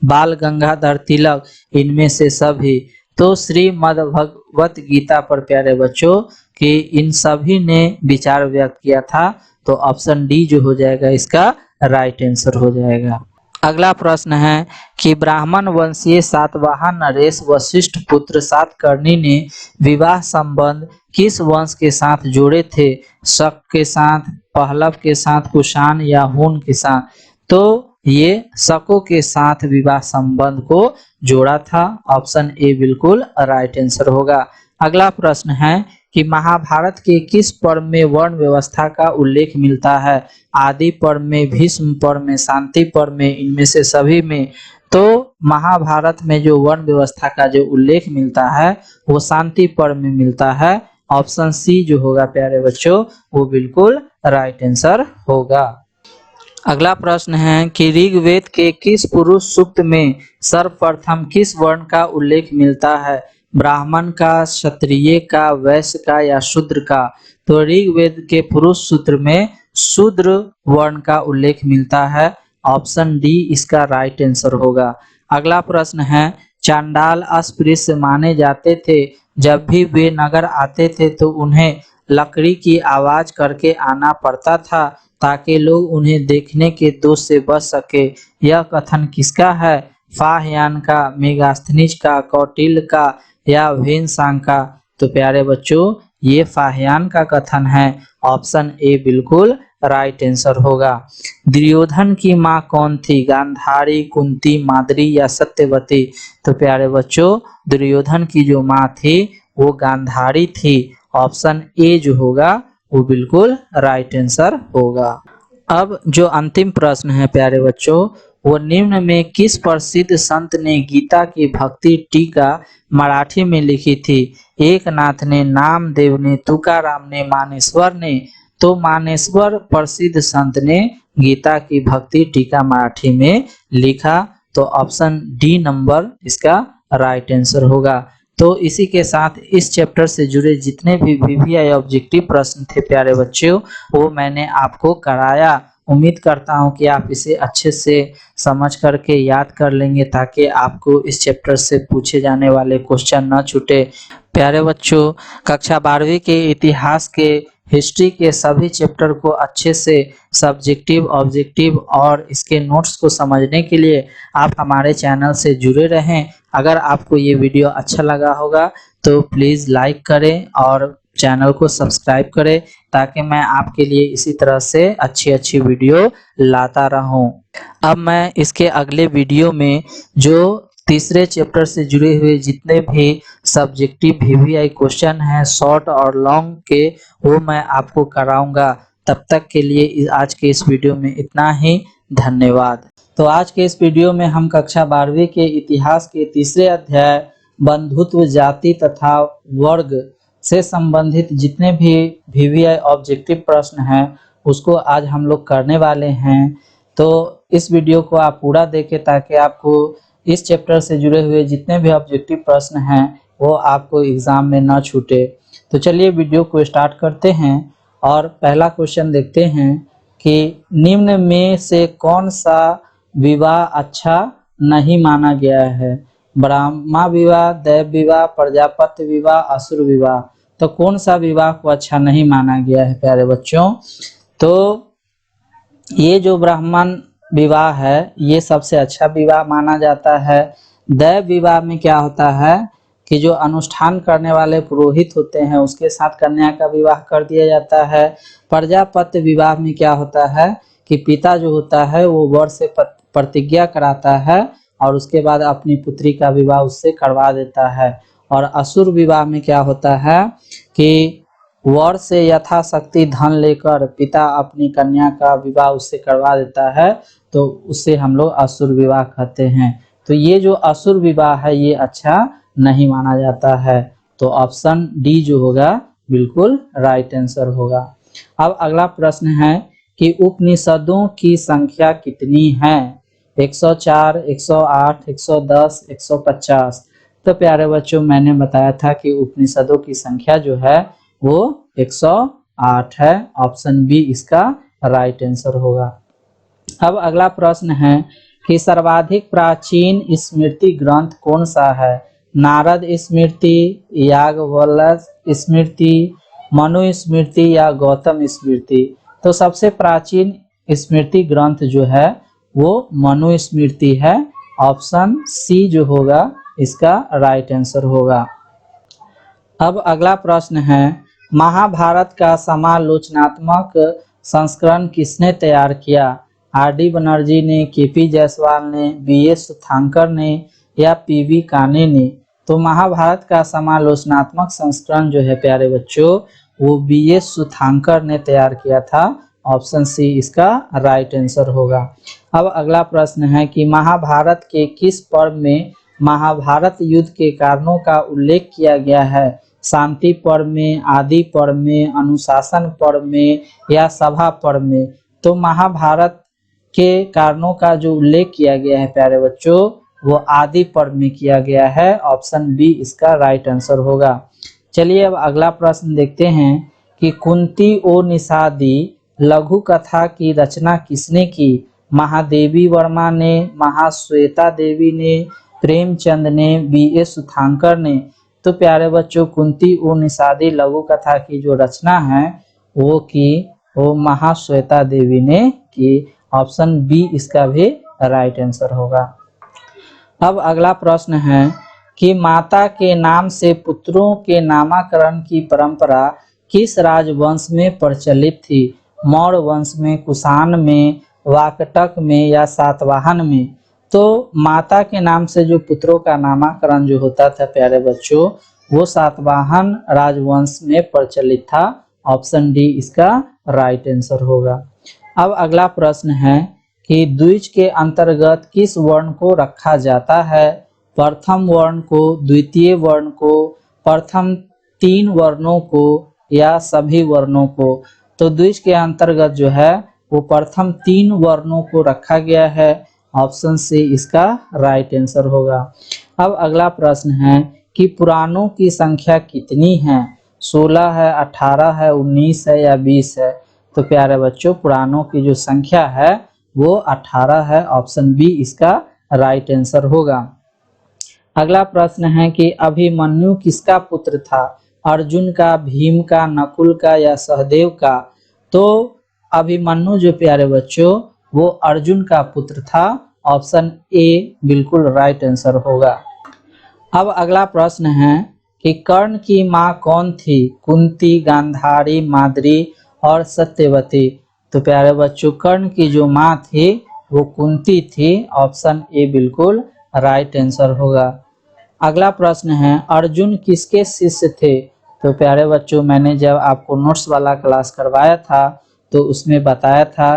बाल गंगाधर तिलक, इनमें से सभी? तो श्रीमद् भगवत गीता पर प्यारे बच्चों कि इन सभी ने विचार व्यक्त किया था। तो ऑप्शन डी जो हो जाएगा इसका राइट आंसर हो जाएगा। अगला प्रश्न है कि ब्राह्मण वंशीय सातवाहन नरेश वशिष्ठ पुत्र सातकर्णी ने विवाह संबंध किस वंश के साथ जोड़े थे? शक के साथ, पहलव के साथ, कुषाण या हून के साथ? तो ये शकों के साथ विवाह संबंध को जोड़ा था। ऑप्शन ए बिल्कुल राइट आंसर होगा। अगला प्रश्न है कि महाभारत के किस पर्व में वर्ण व्यवस्था का उल्लेख मिलता है? आदि पर्व में, भीष्म पर्व में, शांति पर्व में, इनमें से सभी में? तो महाभारत में जो वर्ण व्यवस्था का जो उल्लेख मिलता है वो शांति पर्व में मिलता है। ऑप्शन सी जो होगा प्यारे बच्चों वो बिल्कुल राइट आंसर होगा। अगला प्रश्न है कि ऋग्वेद के किस पुरुष सूक्त में सर्वप्रथम किस वर्ण का उल्लेख मिलता है? ब्राह्मण का, क्षत्रिय का, वैश्य का या शूद्र का? तो ऋग्वेद के पुरुष सूत्र में शूद्र वर्ण का उल्लेख मिलता है। ऑप्शन डी इसका राइट आंसर होगा। अगला प्रश्न है चांडाल अस्पृश्य माने जाते थे। जब भी वे नगर आते थे तो उन्हें लकड़ी की आवाज करके आना पड़ता था ताकि लोग उन्हें देखने के दोष से बच सके। यह कथन किसका है? फाहयान का, मेगास्थनीज का, कौटिल्य का या भीमशांका? तो प्यारे बच्चों ये फाहियान का कथन है। ऑप्शन ए बिल्कुल राइट आंसर होगा। दुर्योधन की माँ कौन थी? गांधारी, कुंती, माद्री या सत्यवती? तो प्यारे बच्चों दुर्योधन की जो माँ थी वो गांधारी थी। ऑप्शन ए जो होगा वो बिल्कुल राइट आंसर होगा। अब जो अंतिम प्रश्न है प्यारे बच्चों वो निम्न में किस प्रसिद्ध संत ने गीता की भक्ति टीका मराठी में लिखी थी? एकनाथ ने, नामदेव ने, तुकाराम ने, मानेश्वर ने? तो मानेश्वर प्रसिद्ध संत ने गीता की भक्ति टीका मराठी में लिखा। तो ऑप्शन डी नंबर इसका राइट आंसर होगा। तो इसी के साथ इस चैप्टर से जुड़े जितने भी वीवीआई ऑब्जेक्टिव प्रश्न थे प्यारे बच्चों वो मैंने आपको कराया। उम्मीद करता हूं कि आप इसे अच्छे से समझ करके याद कर लेंगे ताकि आपको इस चैप्टर से पूछे जाने वाले क्वेश्चन न छूटे। प्यारे बच्चों कक्षा 12वीं के इतिहास के हिस्ट्री के सभी चैप्टर को अच्छे से सब्जेक्टिव, ऑब्जेक्टिव और इसके नोट्स को समझने के लिए आप हमारे चैनल से जुड़े रहें। अगर आपको ये वीडियो अच्छा लगा होगा तो प्लीज़ लाइक करें और चैनल को सब्सक्राइब करें ताकि मैं आपके लिए इसी तरह से अच्छी वीडियो लाता रहूं। अब मैं इसके अगले वीडियो में जो तीसरे चैप्टर से जुड़े हुए जितने भी सब्जेक्टिव वीवीआई क्वेश्चन हैं शॉर्ट और लॉन्ग के वो मैं आपको कराऊंगा। तब तक के लिए आज के इस वीडियो में इतना ही। धन्यवाद। तो आज के इस वीडियो में हम कक्षा 12वीं के इतिहास के तीसरे अध्याय बंधुत्व, जाति तथा वर्ग से संबंधित जितने भी वीवीआई ऑब्जेक्टिव प्रश्न हैं उसको आज हम लोग करने वाले हैं। तो इस वीडियो को आप पूरा देखें ताकि आपको इस चैप्टर से जुड़े हुए जितने भी ऑब्जेक्टिव प्रश्न हैं वो आपको एग्जाम में ना छूटे। तो चलिए वीडियो को स्टार्ट करते हैं और पहला क्वेश्चन देखते हैं कि निम्न में से कौन सा विवाह अच्छा नहीं माना गया है? ब्रह्मा विवाह, देव विवाह, प्रजापति विवाह, असुर विवाह? तो कौन सा विवाह को अच्छा नहीं माना गया है प्यारे बच्चों? तो ये जो ब्राह्मण विवाह है ये सबसे अच्छा विवाह माना जाता है। दैव विवाह में क्या होता है कि जो अनुष्ठान करने वाले पुरोहित होते हैं उसके साथ कन्या का विवाह कर दिया जाता है। प्रजापति विवाह में क्या होता है कि पिता जो होता है वो वर से प्रतिज्ञा कराता है और उसके बाद अपनी पुत्री का विवाह उससे करवा देता है। और असुर विवाह में क्या होता है कि वर से यथाशक्ति धन लेकर पिता अपनी कन्या का विवाह उससे करवा देता है, तो उससे हम लोग असुर विवाह कहते हैं। तो ये जो असुर विवाह है ये अच्छा नहीं माना जाता है। तो ऑप्शन डी जो होगा बिल्कुल राइट आंसर होगा। अब अगला प्रश्न है कि उपनिषदों की संख्या कितनी है? 104, 108, 110, 150? तो प्यारे बच्चों मैंने बताया था कि उपनिषदों की संख्या जो है वो 108 है। ऑप्शन बी इसका राइट आंसर होगा। अब अगला प्रश्न है कि सर्वाधिक प्राचीन स्मृति ग्रंथ कौन सा है? नारद स्मृति, याज्ञवल्क्य स्मृति, मनु स्मृति या गौतम स्मृति? तो सबसे प्राचीन स्मृति ग्रंथ जो है वो मनु स्मृति है। ऑप्शन सी जो होगा इसका राइट आंसर होगा। अब अगला प्रश्न है महाभारत का समालोचनात्मक संस्करण किसने तैयार किया? आर.डी. बनर्जी ने, के.पी. जायसवाल ने, बी.एस. सुधांकर ने या पी.वी. काने ने? तो महाभारत का समालोचनात्मक संस्करण जो है प्यारे बच्चों वो बी.एस. सुधांकर ने तैयार किया था। ऑप्शन सी इसका राइट आंसर होगा। अब अगला प्रश्न है कि महाभारत के किस पर्व में महाभारत युद्ध के कारणों का उल्लेख किया गया है? शांति पर्व में, आदि पर्व में, अनुशासन पर्व में या सभा पर्व में? तो महाभारत के कारणों का जो उल्लेख किया गया है प्यारे बच्चों वो आदि पर्व में किया गया है। ऑप्शन बी इसका राइट आंसर होगा। चलिए अब अगला प्रश्न देखते हैं कि कुंती ओ निषादी लघु कथा की रचना किसने की? महादेवी वर्मा ने, महाश्वेता देवी ने, प्रेमचंद ने, बी.एस. सुधांकर ने? तो प्यारे बच्चों कुंती ओ निषादी लघु कथा की जो रचना है वो महाश्वेता देवी ने की। ऑप्शन बी इसका भी राइट आंसर होगा। अब अगला प्रश्न है कि माता के नाम से पुत्रों के नामकरण की परंपरा किस राजवंश में प्रचलित थी? मौर्य वंश में, कुषाण में, वाकटक में या सातवाहन में? तो माता के नाम से जो पुत्रों का नामकरण जो होता था प्यारे बच्चों, वो सातवाहन राजवंश में प्रचलित था। ऑप्शन डी इसका राइट आंसर होगा। अब अगला प्रश्न है कि द्विज के अंतर्गत किस वर्ण को रखा जाता है? प्रथम वर्ण को, द्वितीय वर्ण को, प्रथम 3 वर्णों को या सभी वर्णों को? तो द्विज के अंतर्गत जो है वो प्रथम 3 वर्णों को रखा गया है। ऑप्शन सी इसका राइट आंसर होगा। अब अगला प्रश्न है कि पुराणों की संख्या कितनी है? 16 है, 18 है, 19 है या 20 है? तो प्यारे बच्चों पुराणों की जो संख्या है वो 18 है। ऑप्शन बी इसका राइट आंसर होगा। अगला प्रश्न है कि अभिमन्यु किसका पुत्र था? अर्जुन का, भीम का, नकुल का या सहदेव का? तो अभिमन्यु जो प्यारे बच्चों वो अर्जुन का पुत्र था। ऑप्शन ए बिल्कुल राइट आंसर होगा। अब अगला प्रश्न है कि कर्ण की माँ कौन थी? कुंती, गांधारी, माद्री और सत्यवती? तो प्यारे बच्चों कर्ण की जो माँ थी वो कुंती थी। ऑप्शन ए बिल्कुल राइट आंसर होगा। अगला प्रश्न है अर्जुन किसके शिष्य थे? तो प्यारे बच्चों मैंने जब आपको नोट्स वाला क्लास करवाया था तो उसमें बताया था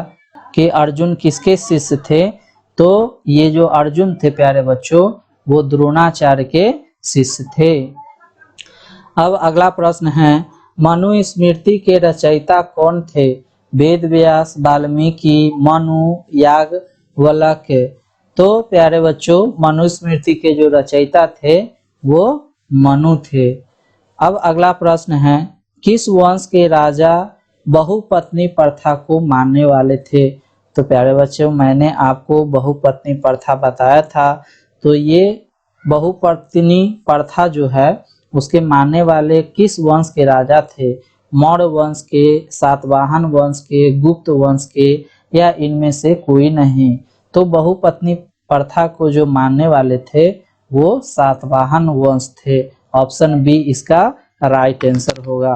कि अर्जुन किसके शिष्य थे। तो ये जो अर्जुन थे प्यारे बच्चों वो द्रोणाचार्य के शिष्य थे। अब अगला प्रश्न है मनुस्मृति के रचयिता कौन थे? वेद व्यास, वाल्मीकि, मनु, याज्ञवल्क्य? तो प्यारे बच्चों मनुस्मृति के जो रचयिता थे वो मनु थे। अब अगला प्रश्न है किस वंश के राजा बहुपत्नी प्रथा को मानने वाले थे? तो प्यारे बच्चों मैंने आपको बहुपत्नी प्रथा बताया था। तो ये बहुपत्नी प्रथा जो है उसके मानने वाले किस वंश के राजा थे? मौर्य वंश के, सातवाहन वंश के, गुप्त वंश के या इनमें से कोई नहीं? तो बहुपत्नी प्रथा को जो मानने वाले थे वो सातवाहन वंश थे। ऑप्शन बी इसका राइट आंसर होगा।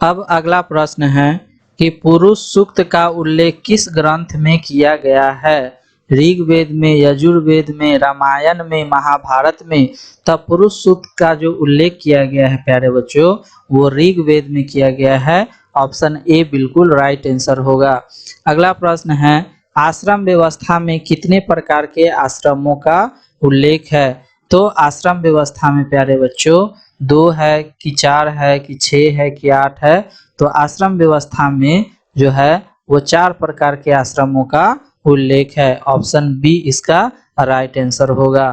अब अगला प्रश्न है कि पुरुष सूक्त का उल्लेख किस ग्रंथ में किया गया है? ऋग्वेद में, यजुर्वेद में, रामायण में, महाभारत में? तब पुरुष सूक्त का जो उल्लेख किया गया है प्यारे बच्चों वो ऋग्वेद में किया गया है। ऑप्शन ए बिल्कुल राइट आंसर होगा। अगला प्रश्न है आश्रम व्यवस्था में कितने प्रकार के आश्रमों का उल्लेख है? तो आश्रम व्यवस्था में प्यारे बच्चों 2 है कि 4 है कि 6 है कि 8 है? तो आश्रम व्यवस्था में जो है वो 4 प्रकार के आश्रमों का उल्लेख है। ऑप्शन बी इसका राइट आंसर होगा।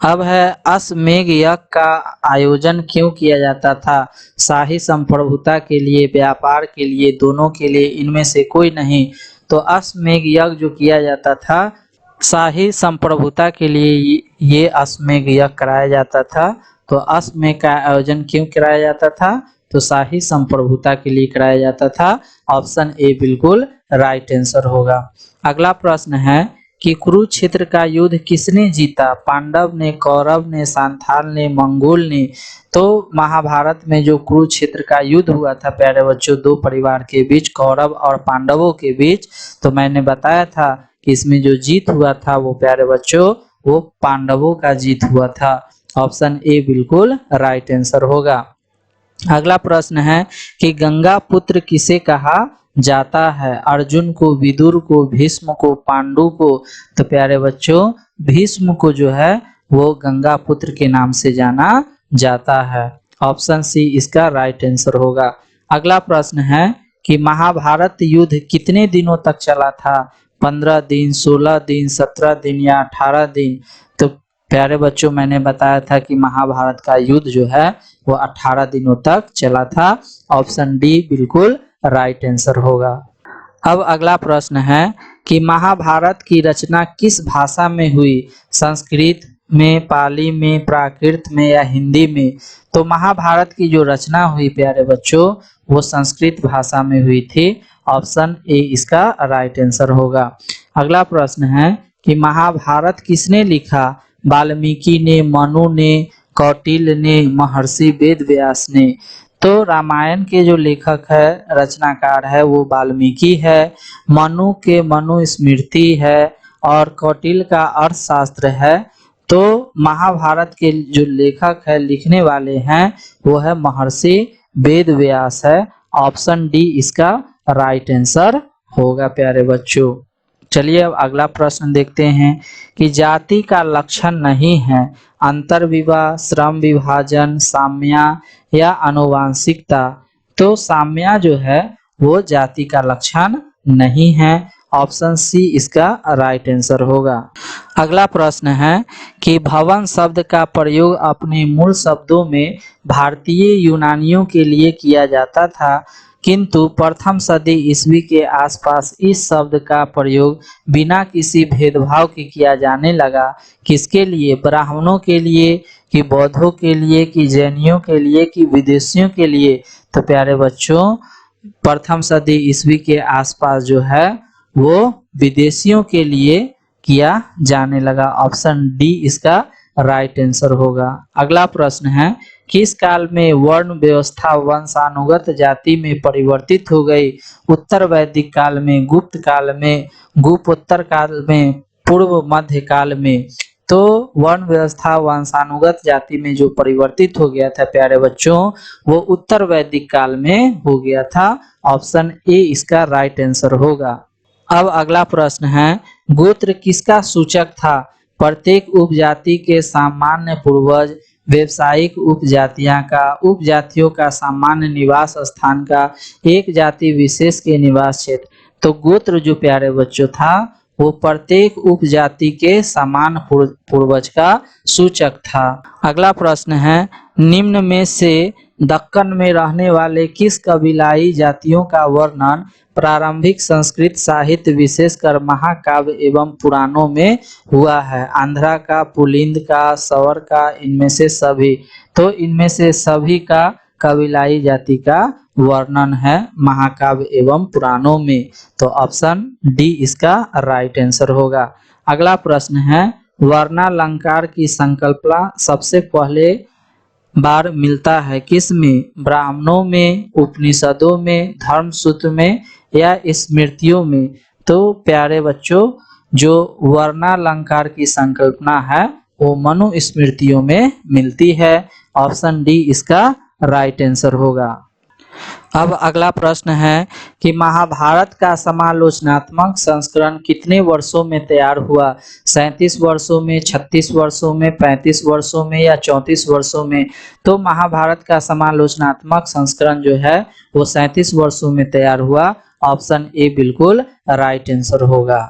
अब है अश्वमेध यज्ञ का आयोजन क्यों किया जाता था? शाही संप्रभुता के लिए, व्यापार के लिए, दोनों के लिए, इनमें से कोई नहीं? तो अश्वमेध यज्ञ जो किया जाता था शाही संप्रभुता के लिए ये अश्वमेध यज्ञ कराया जाता था। तो अश्वमेध का आयोजन क्यों कराया जाता था? तो शाही संप्रभुता के लिए कराया जाता था। ऑप्शन ए बिल्कुल राइट आंसर होगा। अगला प्रश्न है कि कुरुक्षेत्र का युद्ध किसने जीता? पांडव ने, कौरव ने, सांथाल ने, मंगोल ने? तो महाभारत में जो कुरुक्षेत्र का युद्ध हुआ था प्यारे बच्चों 2 परिवार के बीच, कौरव और पांडवों के बीच, तो मैंने बताया था कि इसमें जो जीत हुआ था वो प्यारे बच्चों वो पांडवों का जीत हुआ था। ऑप्शन ए बिल्कुल राइट आंसर होगा। अगला प्रश्न है कि गंगा पुत्र किसे कहा जाता है? अर्जुन को, विदुर को, भीष्म को, पांडु को? तो प्यारे बच्चों भीष्म को जो है वो गंगा पुत्र के नाम से जाना जाता है। ऑप्शन सी इसका राइट आंसर होगा। अगला प्रश्न है कि महाभारत युद्ध कितने दिनों तक चला था? 15 दिन, 16 दिन, 17 दिन या 18 दिन? तो प्यारे बच्चों मैंने बताया था कि महाभारत का युद्ध जो है वो 18 दिनों तक चला था। ऑप्शन डी बिल्कुल राइट आंसर होगा। अब अगला प्रश्न है कि महाभारत की रचना किस भाषा में हुई? संस्कृत में, पाली में, प्राकृत में या हिंदी में? तो महाभारत की जो रचना हुई प्यारे बच्चों वो संस्कृत भाषा में हुई थी। ऑप्शन ए इसका राइट आंसर होगा। अगला प्रश्न है कि महाभारत किसने लिखा? वाल्मीकि ने, मनु ने, कौटिल्य ने, महर्षि वेद व्यास ने। तो रामायण के जो लेखक है, रचनाकार है, वो वाल्मीकि है। मनु के मनुस्मृति है और कौटिल्य का अर्थशास्त्र है। तो महाभारत के जो लेखक है, लिखने वाले हैं, वो है महर्षि वेद व्यास है। ऑप्शन डी इसका राइट आंसर होगा प्यारे बच्चों। चलिए अब अगला प्रश्न देखते हैं कि जाति का लक्षण नहीं है अंतर्विवाह, श्रम विभाजन, साम्या या आनुवांशिकता। तो साम्या जो है वो जाति का लक्षण नहीं है। ऑप्शन सी इसका राइट आंसर होगा। अगला प्रश्न है कि भवन शब्द का प्रयोग अपने मूल शब्दों में भारतीय यूनानियों के लिए किया जाता था, किंतु प्रथम सदी ईस्वी के आसपास इस शब्द का प्रयोग बिना किसी भेदभाव के किया जाने लगा। किसके लिए? ब्राह्मणों के लिए, कि बौद्धों के लिए, कि जैनियों के लिए, कि विदेशियों के लिए? तो प्यारे बच्चों, प्रथम सदी ईस्वी के आसपास जो है वो विदेशियों के लिए किया जाने लगा। ऑप्शन डी इसका राइट आंसर होगा। अगला प्रश्न है, किस काल में वर्ण व्यवस्था वंशानुगत जाति में परिवर्तित हो गई? उत्तर वैदिक काल में, गुप्त काल में, गुप्तोत्तर काल में, पूर्व मध्य काल में? तो वर्ण व्यवस्था वंशानुगत जाति में जो परिवर्तित हो गया था प्यारे बच्चों, वो उत्तर वैदिक काल में हो गया था। ऑप्शन ए इसका राइट आंसर होगा। अब अगला प्रश्न है, गोत्र किसका सूचक था? प्रत्येक उपजाति के सामान्य पूर्वज, व्यावसायिक उपजातियां का, उपजातियों का सामान्य निवास स्थान का, एक जाति विशेष के निवास क्षेत्र? तो गोत्र जो प्यारे बच्चों था वो प्रत्येक उपजाति के समान पूर्वज का सूचक था। अगला प्रश्न है, निम्न में से दक्कन में रहने वाले किस कबीलाई जातियों का वर्णन प्रारंभिक संस्कृत साहित्य विशेषकर महाकाव्य एवं पुराणों में हुआ है? आंध्रा का, पुलिंद का, सवर का, इनमें से सभी? तो इनमें से सभी का कबीलाई जाति का वर्णन है महाकाव्य एवं पुराणों में। तो ऑप्शन डी इसका राइट आंसर होगा। अगला प्रश्न है, वर्णालंकार की संकल्पना सबसे पहले बार मिलता है किसमें? ब्राह्मणों में, उपनिषदों में, धर्मसूत्र में या स्मृतियों में? तो प्यारे बच्चों, जो वर्णालंकार की संकल्पना है वो मनुस्मृतियों में मिलती है। ऑप्शन डी इसका राइट आंसर होगा। अब अगला प्रश्न है कि महाभारत का समालोचनात्मक संस्करण कितने वर्षों में तैयार हुआ? 37 वर्षों में, 36 वर्षों में, 35 वर्षों में या 34 वर्षों में? तो महाभारत का समालोचनात्मक संस्करण जो है वो 37 वर्षों में तैयार हुआ। ऑप्शन ए बिल्कुल राइट आंसर होगा।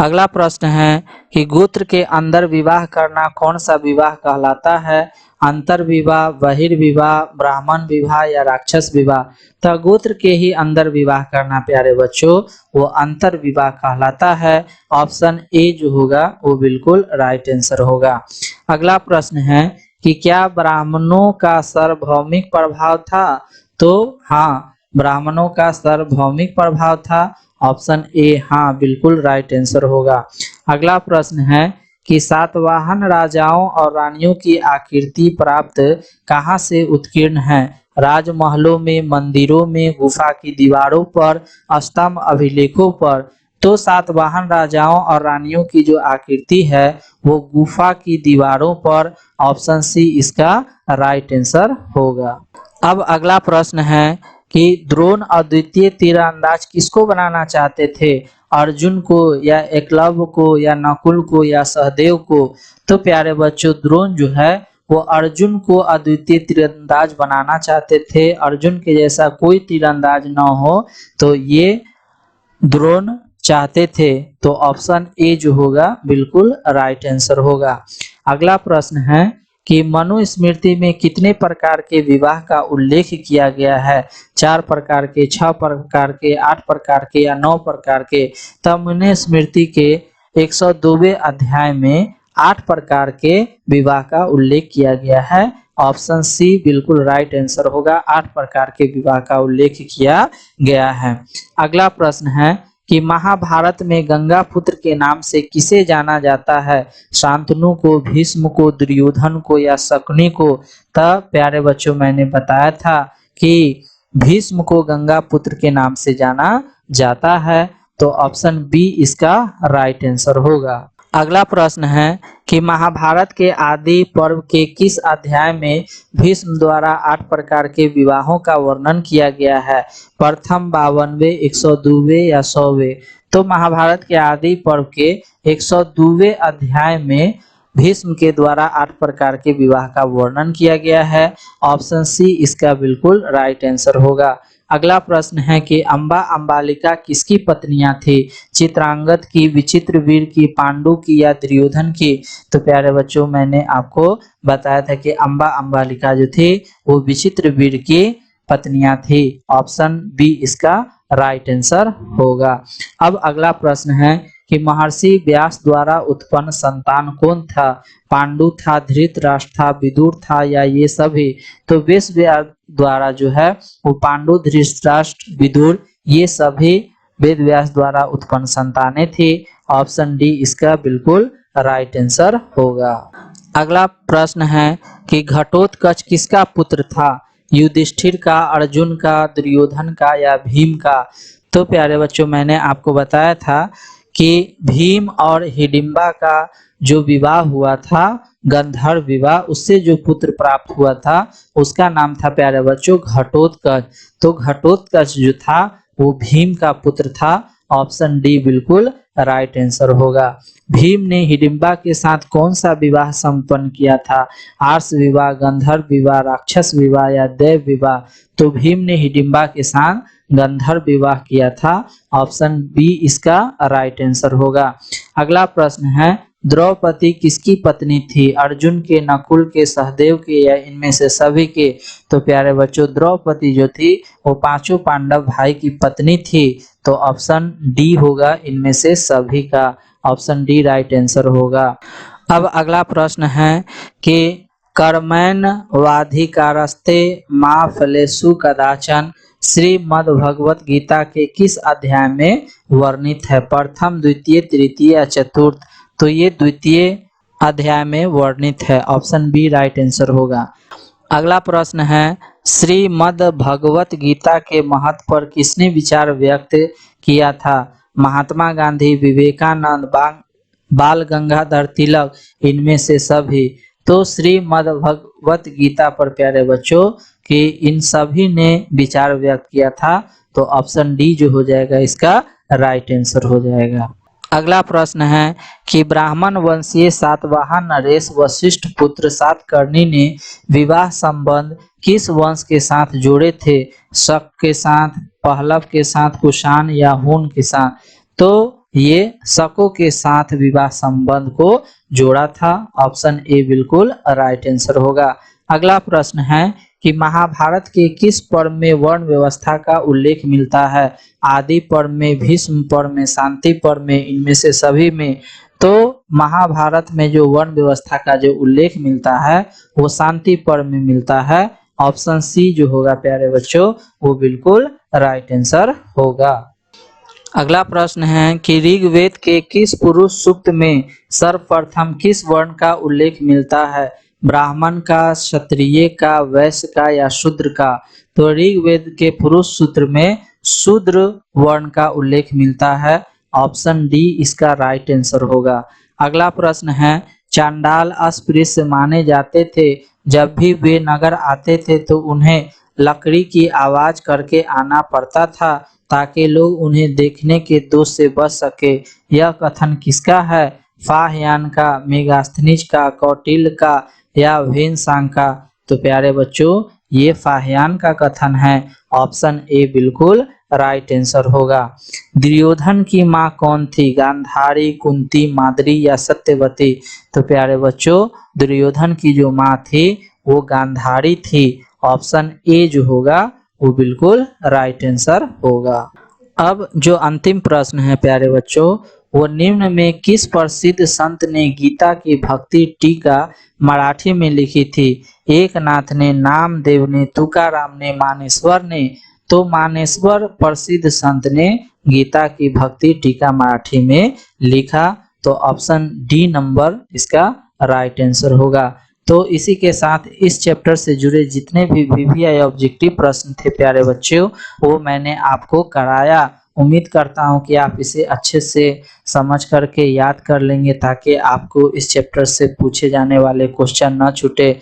अगला प्रश्न है कि गोत्र के अंदर विवाह करना कौन सा विवाह कहलाता है? अंतर विवाह, बहिर्विवाह, ब्राह्मण विवाह या राक्षस विवाह? तो गोत्र के ही अंदर विवाह करना प्यारे बच्चों वो अंतर विवाह कहलाता है। ऑप्शन ए जो होगा वो बिल्कुल राइट आंसर होगा। अगला प्रश्न है कि क्या ब्राह्मणों का सार्वभौमिक प्रभाव था? तो हाँ, ब्राह्मणों का सार्वभौमिक प्रभाव था। ऑप्शन ए हाँ बिल्कुल राइट आंसर होगा। अगला प्रश्न है कि सातवाहन राजाओं और रानियों की आकृति प्राप्त कहाँ से उत्कीर्ण है? राजमहलों में, मंदिरों में, गुफा की दीवारों पर, स्तंभ अभिलेखों पर? तो सातवाहन राजाओं और रानियों की जो आकृति है वो गुफा की दीवारों पर। ऑप्शन सी इसका राइट आंसर होगा। अब अगला प्रश्न है कि द्रोण अद्वितीय तीरंदाज किसको बनाना चाहते थे? अर्जुन को या एकलव्य को या नकुल को या सहदेव को? तो प्यारे बच्चों, द्रोण जो है वो अर्जुन को अद्वितीय तीरंदाज बनाना चाहते थे। अर्जुन के जैसा कोई तीरंदाज न हो तो ये द्रोण चाहते थे। तो ऑप्शन ए जो होगा बिल्कुल राइट आंसर होगा। अगला प्रश्न है कि मनुस्मृति में कितने प्रकार के विवाह का उल्लेख किया गया है? 4 प्रकार के, 6 प्रकार के, 8 प्रकार के या 9 प्रकार के? तब मनुस्मृति के 102वें अध्याय में 8 प्रकार के विवाह का उल्लेख किया गया है। ऑप्शन सी बिल्कुल राइट आंसर होगा। 8 प्रकार के विवाह का उल्लेख किया गया है। अगला प्रश्न है कि महाभारत में गंगा पुत्र के नाम से किसे जाना जाता है? शांतनु को, भीष्म को, दुर्योधन को या शकुनि को? तब प्यारे बच्चों मैंने बताया था कि भीष्म को गंगा पुत्र के नाम से जाना जाता है, तो ऑप्शन बी इसका राइट आंसर होगा। अगला प्रश्न है कि महाभारत के आदि पर्व के किस अध्याय में भीष्म द्वारा 8 प्रकार के विवाहों का वर्णन किया गया है? प्रथम, 52वें, 102वें या 100वें? तो महाभारत के आदि पर्व के 102वें अध्याय में भीष्म के द्वारा 8 प्रकार के विवाह का वर्णन किया गया है। ऑप्शन सी इसका बिल्कुल राइट आंसर होगा। अगला प्रश्न है कि अम्बा अम्बालिका किसकी पत्नियां थी? चित्रांगद की, विचित्रवीर की, पांडु की या दुर्योधन की? तो प्यारे बच्चों मैंने आपको बताया था कि अम्बा अम्बालिका जो थी वो विचित्रवीर की पत्नियां थी। ऑप्शन बी इसका राइट आंसर होगा। अब अगला प्रश्न है कि महर्षि व्यास द्वारा उत्पन्न संतान कौन था? पांडु था, धृतराष्ट्र था, विदुर था या ये सभी? तो व्यास द्वारा जो है वो पांडु, धृतराष्ट्र, विदुर ये सभी वेद व्यास द्वारा उत्पन्न संतानें थी। ऑप्शन डी इसका बिल्कुल राइट आंसर होगा। अगला प्रश्न है कि घटोत्कच किसका पुत्र था? युधिष्ठिर का, अर्जुन का, दुर्योधन का या भीम का? तो प्यारे बच्चों मैंने आपको बताया था कि भीम और हिडिंबा का जो विवाह हुआ था, गंधर्व विवाह, उससे जो पुत्र प्राप्त हुआ था उसका नाम था प्यारे बच्चों घटोत्कच। तो घटोत्कच जो था वो भीम का पुत्र था। ऑप्शन डी बिल्कुल राइट आंसर होगा। भीम ने हिडिंबा के साथ कौन सा विवाह संपन्न किया था? आर्ष विवाह, गंधर्व विवाह, राक्षस विवाह या दैव विवाह? तो भीम ने हिडिंबा के साथ गंधर्व विवाह किया था। ऑप्शन बी इसका राइट आंसर होगा। अगला प्रश्न है द्रौपदी किसकी पत्नी थी? अर्जुन के, नकुल के, सहदेव के या इनमें से सभी के? तो प्यारे बच्चों द्रौपदी जो थी वो पांचों पांडव भाई की पत्नी थी। तो ऑप्शन डी होगा इनमें से सभी का। ऑप्शन डी राइट आंसर होगा। अब अगला प्रश्न है कि कर्मैन वाधिकारस्ते माँ फलेषु कदाचन श्रीमद् भगवत गीता के किस अध्याय में वर्णित है? प्रथम, द्वितीय, तृतीय या चतुर्थ? तो ये द्वितीय अध्याय में वर्णित है। ऑप्शन बी राइट आंसर होगा। अगला प्रश्न है श्रीमद् भगवत गीता के महत्व पर किसने विचार व्यक्त किया था? महात्मा गांधी, विवेकानंद, बाल गंगाधर तिलक, इनमें से सभी? तो श्रीमद् भगवत गीता पर प्यारे बच्चों कि इन सभी ने विचार व्यक्त किया था। तो ऑप्शन डी जो हो जाएगा इसका राइट आंसर हो जाएगा। अगला प्रश्न है कि ब्राह्मण वंशीय सातवाहन नरेश वशिष्ठ पुत्र सातकर्णी ने विवाह संबंध किस वंश के साथ जोड़े थे? शक के साथ, पहलव के साथ, कुषाण या हून के साथ? तो ये शकों के साथ विवाह संबंध को जोड़ा था। ऑप्शन ए बिल्कुल राइट आंसर होगा। अगला प्रश्न है कि महाभारत के किस पर्व में वर्ण व्यवस्था का उल्लेख मिलता है? आदि पर्व में, भीष्म पर्व में, शांति पर्व में, इनमें से सभी में? तो महाभारत में जो वर्ण व्यवस्था का जो उल्लेख मिलता है वो शांति पर्व में मिलता है। ऑप्शन सी जो होगा प्यारे बच्चों वो बिल्कुल राइट आंसर होगा। अगला प्रश्न है कि ऋग्वेद के किस पुरुष सूक्त में सर्वप्रथम किस वर्ण का उल्लेख मिलता है? ब्राह्मण का, क्षत्रिय का, वैश्य का या शूद्र का? तो ऋग्वेद के पुरुष सूत्र में शूद्र वर्ण का उल्लेख मिलता है। ऑप्शन डी इसका राइट आंसर होगा। अगला प्रश्न है चांडाल अस्पृश्य माने जाते थे। जब भी वे नगर आते थे तो उन्हें लकड़ी की आवाज करके आना पड़ता था ताकि लोग उन्हें देखने के दोष से बच सके। यह कथन किसका है? फाहयान का, मेगास्थनीज का, कौटिल्य का या भेनसांग का? तो प्यारे बच्चों ये फाहयान का कथन है। ऑप्शन ए बिल्कुल राइट आंसर होगा। दुर्योधन की माँ कौन थी? गांधारी, कुंती, माद्री या सत्यवती? तो प्यारे बच्चों दुर्योधन की जो माँ थी वो गांधारी थी। ऑप्शन ए जो होगा वो बिल्कुल राइट आंसर होगा। अब जो अंतिम प्रश्न है प्यारे बच्चों वो निम्न में किस प्रसिद्ध संत ने गीता की भक्ति टीका मराठी में लिखी थी? एकनाथ ने, नामदेव ने, तुकाराम ने, मानेश्वर ने? तो मानेश्वर प्रसिद्ध संत ने गीता की भक्ति टीका मराठी में लिखा। तो ऑप्शन डी नंबर इसका राइट आंसर होगा। तो इसी के साथ इस चैप्टर से जुड़े जितने भी वीवीआई ऑब्जेक्टिव प्रश्न थे प्यारे बच्चों, वो मैंने आपको कराया। उम्मीद करता हूँ कि आप इसे अच्छे से समझ करके याद कर लेंगे, ताकि आपको इस चैप्टर से पूछे जाने वाले क्वेश्चन न छूटे।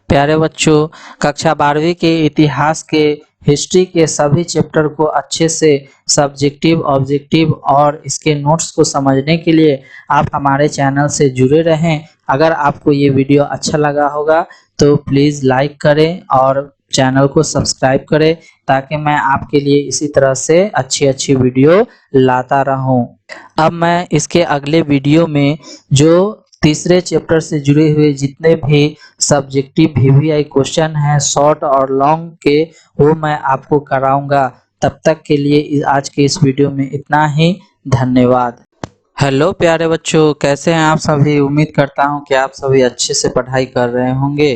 प्यारे बच्चों, कक्षा 12वीं के इतिहास के हिस्ट्री के सभी चैप्टर को अच्छे से सब्जेक्टिव, ऑब्जेक्टिव और इसके नोट्स को समझने के लिए आप हमारे चैनल से जुड़े रहें। अगर आपको ये वीडियो अच्छा लगा होगा तो प्लीज़ लाइक करें और चैनल को सब्सक्राइब करें, ताकि मैं आपके लिए इसी तरह से अच्छी वीडियो लाता रहूं। अब मैं इसके अगले वीडियो में जो तीसरे चैप्टर से जुड़े हुए जितने भी सब्जेक्टिव वीवीआई क्वेश्चन हैं शॉर्ट और लॉन्ग के, वो मैं आपको कराऊंगा। तब तक के लिए आज के इस वीडियो में इतना ही। धन्यवाद। हेलो प्यारे बच्चों, कैसे हैं आप सभी। उम्मीद करता हूं कि आप सभी अच्छे से पढ़ाई कर रहे होंगे।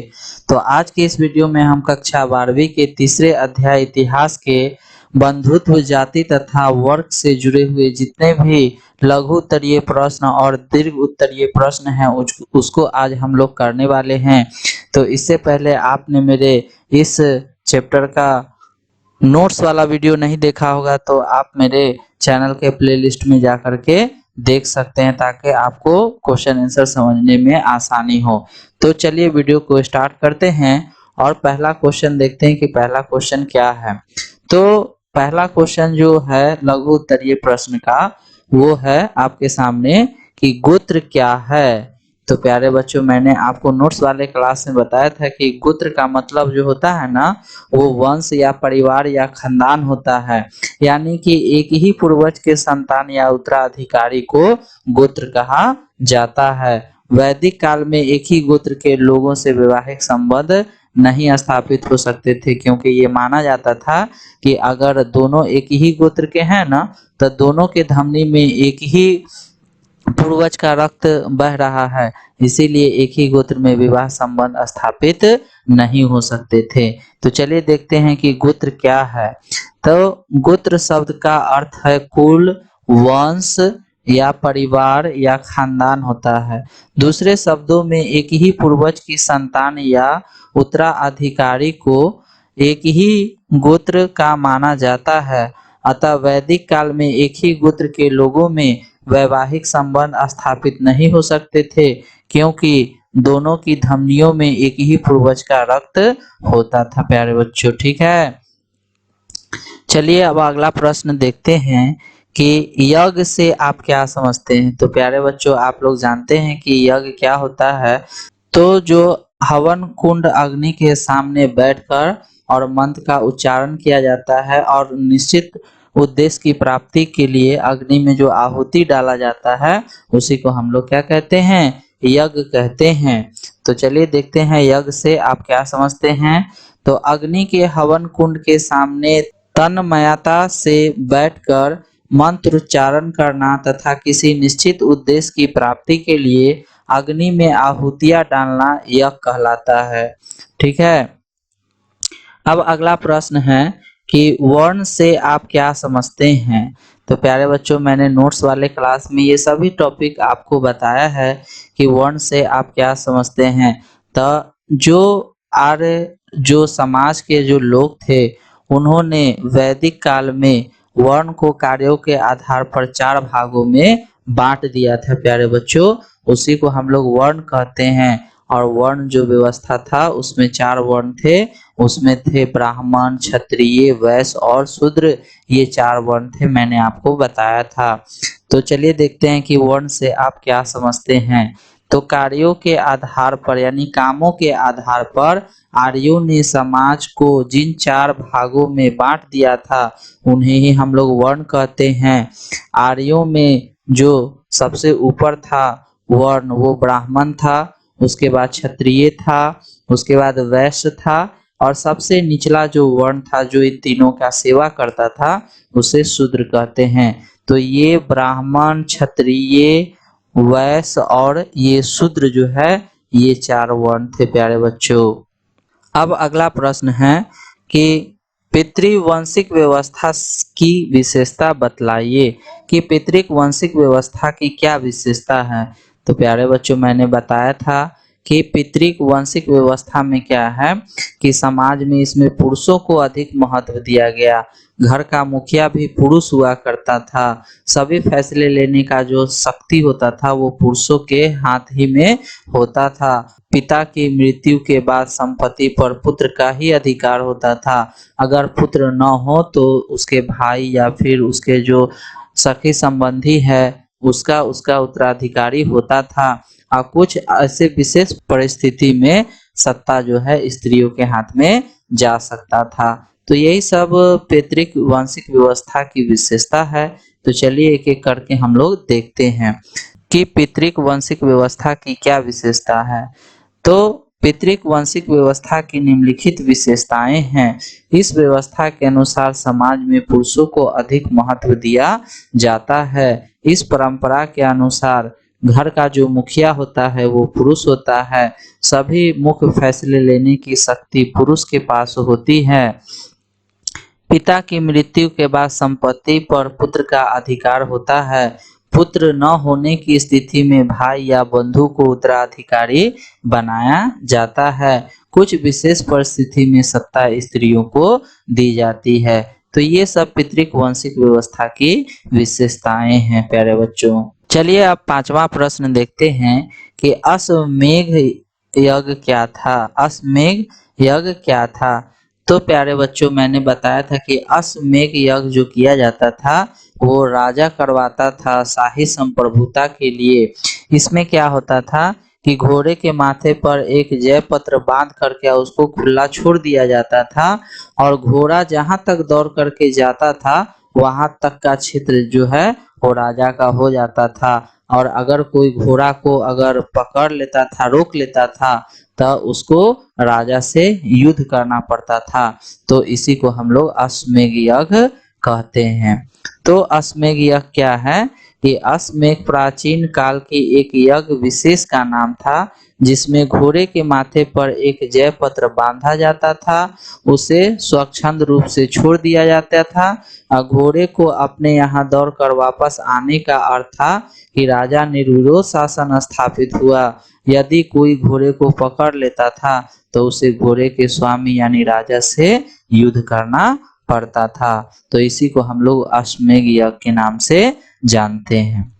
तो आज के इस वीडियो में हम कक्षा 12वीं के तीसरे अध्याय इतिहास के बंधुत्व, जाति तथा वर्ग से जुड़े हुए जितने भी लघु उत्तरीय प्रश्न और दीर्घ उत्तरीय प्रश्न हैं उसको आज हम लोग करने वाले हैं। तो इससे पहले आपने मेरे इस चैप्टर का नोट्स वाला वीडियो नहीं देखा होगा तो आप मेरे चैनल के प्लेलिस्ट में जा करके देख सकते हैं, ताकि आपको क्वेश्चन आंसर समझने में आसानी हो। तो चलिए वीडियो को स्टार्ट करते हैं और पहला क्वेश्चन देखते हैं कि पहला क्वेश्चन क्या है। तो पहला क्वेश्चन जो है लघु उत्तरीय प्रश्न का, वो है आपके सामने कि गोत्र क्या है। तो प्यारे बच्चों, मैंने आपको नोट्स वाले क्लास में बताया था कि गोत्र का मतलब जो होता है ना, वो वंश या परिवार या खानदान होता है। यानी कि एक ही पूर्वज के संतान या उत्तराधिकारी को गोत्र कहा जाता है। वैदिक काल में एक ही गोत्र के लोगों से वैवाहिक संबंध नहीं स्थापित हो सकते थे, क्योंकि ये माना जाता था कि अगर दोनों एक ही गोत्र के हैं ना, तो दोनों के धमनी में एक ही पूर्वज का रक्त बह रहा है, इसीलिए एक ही गोत्र में विवाह संबंध स्थापित नहीं हो सकते थे। तो चलिए देखते हैं कि गोत्र क्या है। तो गोत्र शब्द का अर्थ है कुल, वंश या परिवार या खानदान होता है। दूसरे शब्दों में एक ही पूर्वज की संतान या उत्तराधिकारी को एक ही गोत्र का माना जाता है। अतः वैदिक काल में एक ही गोत्र के लोगों में वैवाहिक संबंध स्थापित नहीं हो सकते थे, क्योंकि दोनों की धमनियों में एक ही पूर्वज का रक्त होता था। प्यारे बच्चों, ठीक है। चलिए अब अगला प्रश्न देखते हैं कि यज्ञ से आप क्या समझते हैं। तो प्यारे बच्चों, आप लोग जानते हैं कि यज्ञ क्या होता है। तो जो हवन कुंड अग्नि के सामने बैठकर और मंत्र का उच्चारण किया जाता है और निश्चित उद्देश्य की प्राप्ति के लिए अग्नि में जो आहुति डाला जाता है, उसी को हम लोग क्या कहते हैं, यज्ञ कहते हैं। तो चलिए देखते हैं यज्ञ से आप क्या समझते हैं। तो अग्नि के हवन कुंड के सामने तन्मयता से बैठकर मंत्र उच्चारण करना तथा किसी निश्चित उद्देश्य की प्राप्ति के लिए अग्नि में आहुतियां डालना यज्ञ कहलाता है। ठीक है। अब अगला प्रश्न है कि वर्ण से आप क्या समझते हैं। तो प्यारे बच्चों, मैंने नोट्स वाले क्लास में ये सभी टॉपिक आपको बताया है कि वर्ण से आप क्या समझते हैं। तो जो समाज के जो लोग थे, उन्होंने वैदिक काल में वर्ण को कार्यों के आधार पर 4 भागों में बांट दिया था। प्यारे बच्चों, उसी को हम लोग वर्ण कहते हैं। और वर्ण जो व्यवस्था था उसमें 4 वर्ण थे। उसमें थे ब्राह्मण, क्षत्रिय, वैश्य और शूद्र। ये 4 वर्ण थे, मैंने आपको बताया था। तो चलिए देखते हैं कि वर्ण से आप क्या समझते हैं। तो कार्यों के आधार पर यानी कामों के आधार पर आर्यों ने समाज को जिन 4 भागों में बांट दिया था, उन्हें ही हम लोग वर्ण कहते हैं। आर्यों में जो सबसे ऊपर था वर्ण, वो ब्राह्मण था। उसके बाद क्षत्रिय था, उसके बाद वैश्य था, और सबसे निचला जो वर्ण था जो इन तीनों का सेवा करता था, उसे शूद्र कहते हैं। तो ये ब्राह्मण, क्षत्रिय, वैश्य और ये शूद्र जो है, ये 4 वर्ण थे प्यारे बच्चों। अब अगला प्रश्न है कि पितृवंशिक व्यवस्था की विशेषता बतलाइए कि पितृक वंशिक व्यवस्था की क्या विशेषता है। तो प्यारे बच्चों, मैंने बताया था कि पितृक वंशिक व्यवस्था में क्या है कि समाज में इसमें पुरुषों को अधिक महत्व दिया गया। घर का मुखिया भी पुरुष हुआ करता था। सभी फैसले लेने का जो शक्ति होता था वो पुरुषों के हाथ ही में होता था। पिता की मृत्यु के बाद संपत्ति पर पुत्र का ही अधिकार होता था। अगर पुत्र न हो तो उसके भाई या फिर उसके जो सखी संबंधी है उसका उसका उत्तराधिकारी होता था। और कुछ ऐसे विशेष परिस्थिति में सत्ता जो है स्त्रियों के हाथ में जा सकता था। तो यही सब पैतृक वांशिक व्यवस्था की विशेषता है। तो चलिए एक एक करके हम लोग देखते हैं कि पैतृक वांशिक व्यवस्था की क्या विशेषता है। तो पैतृक वांशिक व्यवस्था की निम्नलिखित विशेषताएं हैं। इस व्यवस्था के अनुसार समाज में पुरुषों को अधिक महत्व दिया जाता है। इस परंपरा के अनुसार घर का जो मुखिया होता है वो पुरुष होता है। सभी मुख्य फैसले लेने की शक्ति पुरुष के पास होती है। पिता की मृत्यु के बाद संपत्ति पर पुत्र का अधिकार होता है। पुत्र न होने की स्थिति में भाई या बंधु को उत्तराधिकारी बनाया जाता है। कुछ विशेष परिस्थिति में सत्ता स्त्रियों को दी जाती है। तो ये सब पितृक वंशिक व्यवस्था की विशेषताएं हैं प्यारे बच्चों। चलिए अब पांचवा प्रश्न देखते हैं कि अश्वमेध यज्ञ क्या था। अश्वमेध यज्ञ क्या था। तो प्यारे बच्चों, मैंने बताया था कि अश्वमेध यज्ञ जो किया जाता था वो राजा करवाता था शाही संप्रभुता के लिए। इसमें क्या होता था कि घोड़े के माथे पर एक जय पत्र बांध करके उसको खुला छोड़ दिया जाता था और घोड़ा जहां तक दौड़ करके जाता था वहां तक का क्षेत्र जो है वो राजा का हो जाता था। और अगर कोई घोड़ा को अगर पकड़ लेता था, रोक लेता था, तो उसको राजा से युद्ध करना पड़ता था। तो इसी को हम लोग अश्वमेध यज्ञ कहते हैं। तो अश्वमेध यज्ञ क्या है कि अश्वमेध प्राचीन काल की एक यज्ञ विशेष का नाम था जिसमें घोड़े के माथे पर एक जय पत्र बांधा जाता था, उसे स्वच्छंद रूप से छोड़ दिया जाता था और घोड़े को अपने यहाँ दौड़कर वापस आने का अर्थ था कि राजा निर्विरोध शासन स्थापित हुआ। यदि कोई घोड़े को पकड़ लेता था तो उसे घोड़े के स्वामी यानी राजा से युद्ध करना पड़ता था। तो इसी को हम लोग अश्वमेध यज्ञ के नाम से जानते हैं।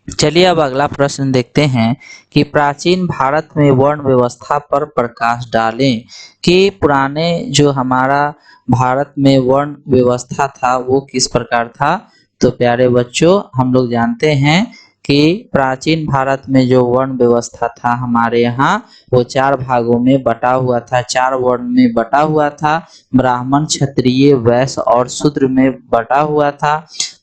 चलिए अब अगला प्रश्न देखते हैं कि प्राचीन भारत में वर्ण व्यवस्था पर प्रकाश डालें कि पुराने जो हमारा भारत में वर्ण व्यवस्था था वो किस प्रकार था। तो प्यारे बच्चों, हम लोग जानते हैं कि प्राचीन भारत में जो वर्ण व्यवस्था था हमारे यहाँ वो 4 भागों में बटा हुआ था, 4 वर्ण में बटा हुआ था। ब्राह्मण, क्षत्रिय, वैश्य और शूद्र में बटा हुआ था।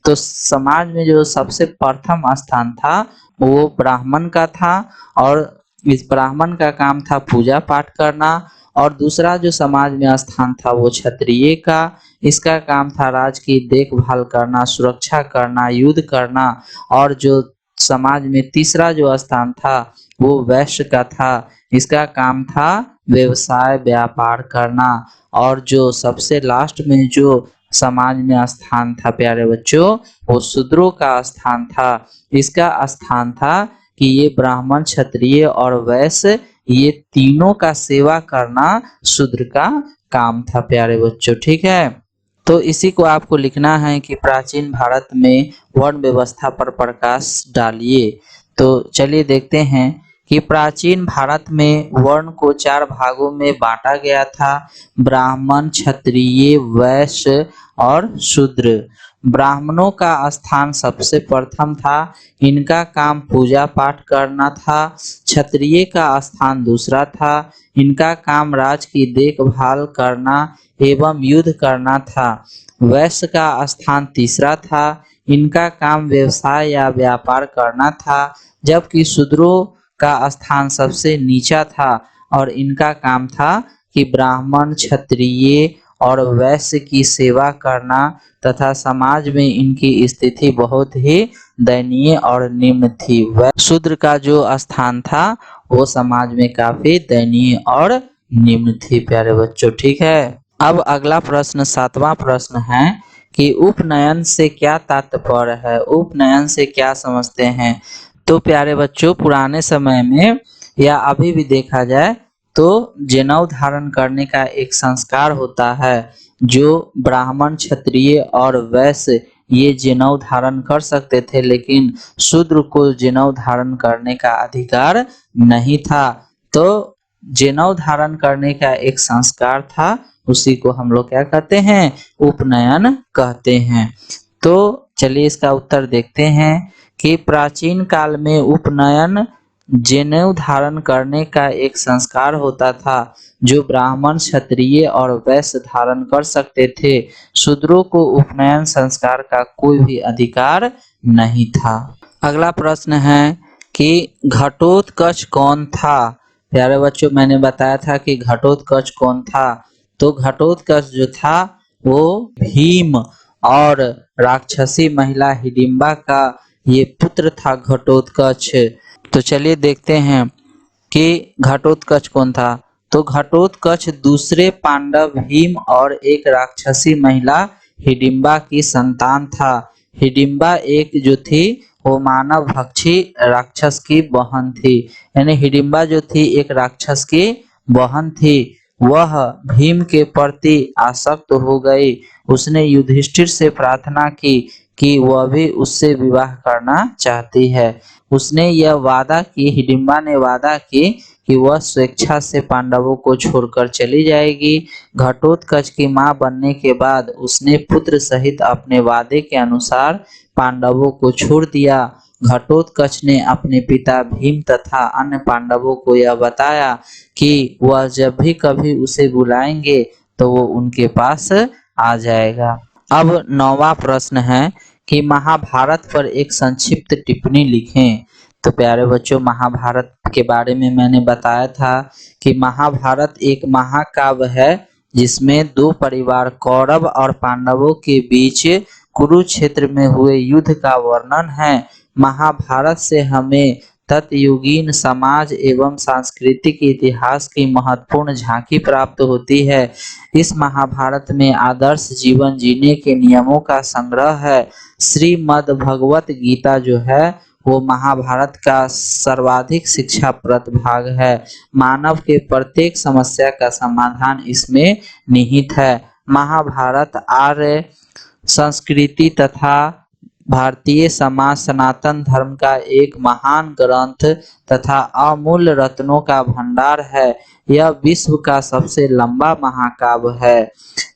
तो समाज में जो सबसे प्रथम स्थान था वो ब्राह्मण का था और इस ब्राह्मण का काम था पूजा पाठ करना। और दूसरा जो समाज में स्थान था वो क्षत्रिय का, इसका काम था राज की देखभाल करना, सुरक्षा करना, युद्ध करना। और जो समाज में तीसरा जो स्थान था वो वैश्य का था, इसका काम था व्यवसाय व्यापार करना। और जो सबसे लास्ट में जो समाज में स्थान था प्यारे बच्चों वो शूद्रों का स्थान था। इसका स्थान था कि ये ब्राह्मण, क्षत्रिय और वैश्य ये तीनों का सेवा करना शूद्र का काम था प्यारे बच्चों। ठीक है, तो इसी को आपको लिखना है कि प्राचीन भारत में वर्ण व्यवस्था पर प्रकाश डालिए। तो चलिए देखते हैं कि प्राचीन भारत में वर्ण को 4 भागों में बांटा गया था, ब्राह्मण, क्षत्रिय, वैश्य और शूद्र। ब्राह्मणों का स्थान सबसे प्रथम था, इनका काम पूजा पाठ करना था। क्षत्रिय का स्थान दूसरा था, इनका काम राज की देखभाल करना एवं युद्ध करना था। वैश्य का स्थान तीसरा था, इनका काम व्यवसाय या व्यापार करना था। जबकि शूद्रों का स्थान सबसे नीचा था और इनका काम था कि ब्राह्मण, क्षत्रिय और वैश्य की सेवा करना तथा समाज में इनकी स्थिति बहुत ही दयनीय और निम्न थी। शूद्र का जो स्थान था वो समाज में काफी दयनीय और निम्न थी प्यारे बच्चों। ठीक है, अब अगला प्रश्न 7वां प्रश्न है कि उपनयन से क्या तात्पर्य है, उपनयन से क्या समझते हैं। तो प्यारे बच्चों, पुराने समय में या अभी भी देखा जाए तो जनेऊ धारण करने का एक संस्कार होता है। जो ब्राह्मण, क्षत्रिय और वैश्य ये जनेऊ धारण कर सकते थे, लेकिन शूद्र को जनेऊ धारण करने का अधिकार नहीं था। तो जनेऊ धारण करने का एक संस्कार था, उसी को हम लोग क्या कहते हैं, उपनयन कहते हैं। तो चलिए इसका उत्तर देखते हैं कि प्राचीन काल में उपनयन जनेऊ धारण करने का एक संस्कार होता था, जो ब्राह्मण, क्षत्रिय और वैश्य धारण कर सकते थे। शूद्रों को उपनयन संस्कार का कोई भी अधिकार नहीं था। अगला प्रश्न है कि घटोत्कच कौन था। प्यारे बच्चों, मैंने बताया था कि घटोत्कच कौन था। तो घटोत्कच जो था वो भीम और राक्षसी महिला हिडिंबा का ये पुत्र था घटोत्कच। तो चलिए देखते हैं कि घटोत्कच कौन था। तो घटोत्कच दूसरे पांडव भीम और एक राक्षसी महिला हिडिंबा की संतान था। हिडिंबा एक जो थी वो मानव भक्षी राक्षस की बहन थी। यानी हिडिंबा जो थी एक राक्षस की बहन थी। वह भीम के प्रति आसक्त हो गई। उसने युधिष्ठिर से प्रार्थना की कि वह भी उससे विवाह करना चाहती है। उसने यह वादा की, हिडिंबा ने वादा की कि वह स्वेच्छा से पांडवों को छोड़कर चली जाएगी। घटोत्कच की मां बनने के बाद उसने पुत्र सहित अपने वादे के अनुसार पांडवों को छोड़ दिया। घटोत्कच ने अपने पिता भीम तथा अन्य पांडवों को यह बताया कि वह जब भी कभी उसे बुलाएंगे तो वो उनके पास आ जाएगा। अब 9वां प्रश्न है कि महाभारत पर एक संक्षिप्त टिप्पणी लिखें। तो प्यारे बच्चों, महाभारत के बारे में मैंने बताया था कि महाभारत एक महाकाव्य है जिसमें दो परिवार कौरव और पांडवों के बीच कुरुक्षेत्र में हुए युद्ध का वर्णन है। महाभारत से हमें तत्युगीन समाज एवं सांस्कृतिक इतिहास की महत्वपूर्ण झांकी प्राप्त होती है। इस महाभारत में आदर्श जीवन जीने के नियमों का संग्रह है। श्रीमद् भगवत गीता जो है वो महाभारत का सर्वाधिक शिक्षाप्रद भाग है। मानव के प्रत्येक समस्या का समाधान इसमें निहित है। महाभारत आर्य संस्कृति तथा भारतीय समाज सनातन धर्म का एक महान ग्रंथ तथा अमूल्य रत्नों का भंडार है। यह विश्व का सबसे लंबा महाकाव्य है।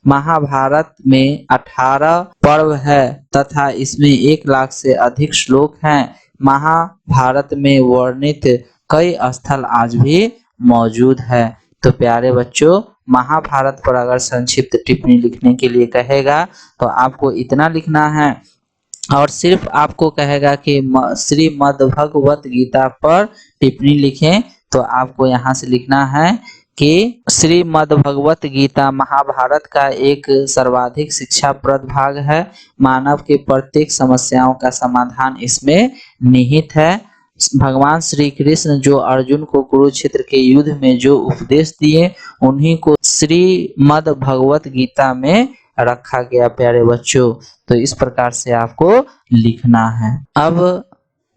महाभारत में 18 पर्व है तथा इसमें 1 लाख से अधिक श्लोक हैं। महाभारत में वर्णित कई स्थल आज भी मौजूद है। तो प्यारे बच्चों, महाभारत पर अगर संक्षिप्त टिप्पणी लिखने के लिए कहेगा तो आपको इतना लिखना है, और सिर्फ आपको कहेगा कि श्रीमद् भगवत गीता पर टिप्पणी लिखें तो आपको यहाँ से लिखना है कि श्रीमद् भगवत गीता महाभारत का एक सर्वाधिक शिक्षाप्रद भाग है। मानव के प्रत्येक समस्याओं का समाधान इसमें निहित है। भगवान श्री कृष्ण जो अर्जुन को कुरुक्षेत्र के युद्ध में जो उपदेश दिए उन्हीं को श्रीमद् भगवत गीता में रखा गया। प्यारे बच्चों, तो इस प्रकार से आपको लिखना है। अब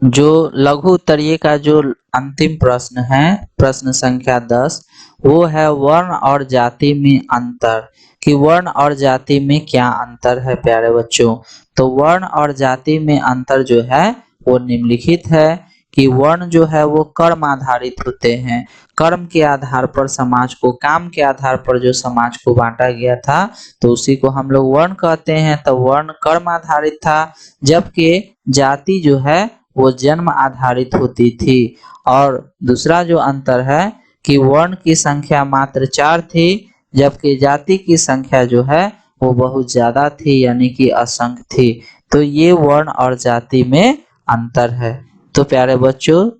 जो लघु उत्तरीय का जो अंतिम प्रश्न है, प्रश्न संख्या 10, वो है वर्ण और जाति में अंतर। कि वर्ण और जाति में क्या अंतर है प्यारे बच्चों। तो वर्ण और जाति में अंतर जो है वो निम्नलिखित है कि वर्ण जो है वो कर्म आधारित होते हैं। कर्म के आधार पर समाज को, काम के आधार पर जो समाज को बांटा गया था तो उसी को हम लोग वर्ण कहते हैं। तो वर्ण कर्म आधारित था, जबकि जाति जो है वो जन्म आधारित होती थी। और दूसरा जो अंतर है कि वर्ण की संख्या मात्र 4 थी, जबकि जाति की संख्या जो है वो बहुत ज्यादा थी, यानी कि असंख्य थी। तो ये वर्ण और जाति में अंतर है। तो प्यारे बच्चों,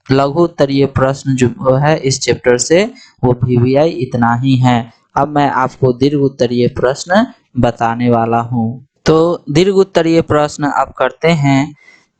लघु उत्तरीय प्रश्न जो है इस चैप्टर से वो VVI इतना ही है। अब मैं आपको दीर्घ उत्तरीय प्रश्न बताने वाला हूँ। तो दीर्घ उत्तरीय प्रश्न अब करते हैं।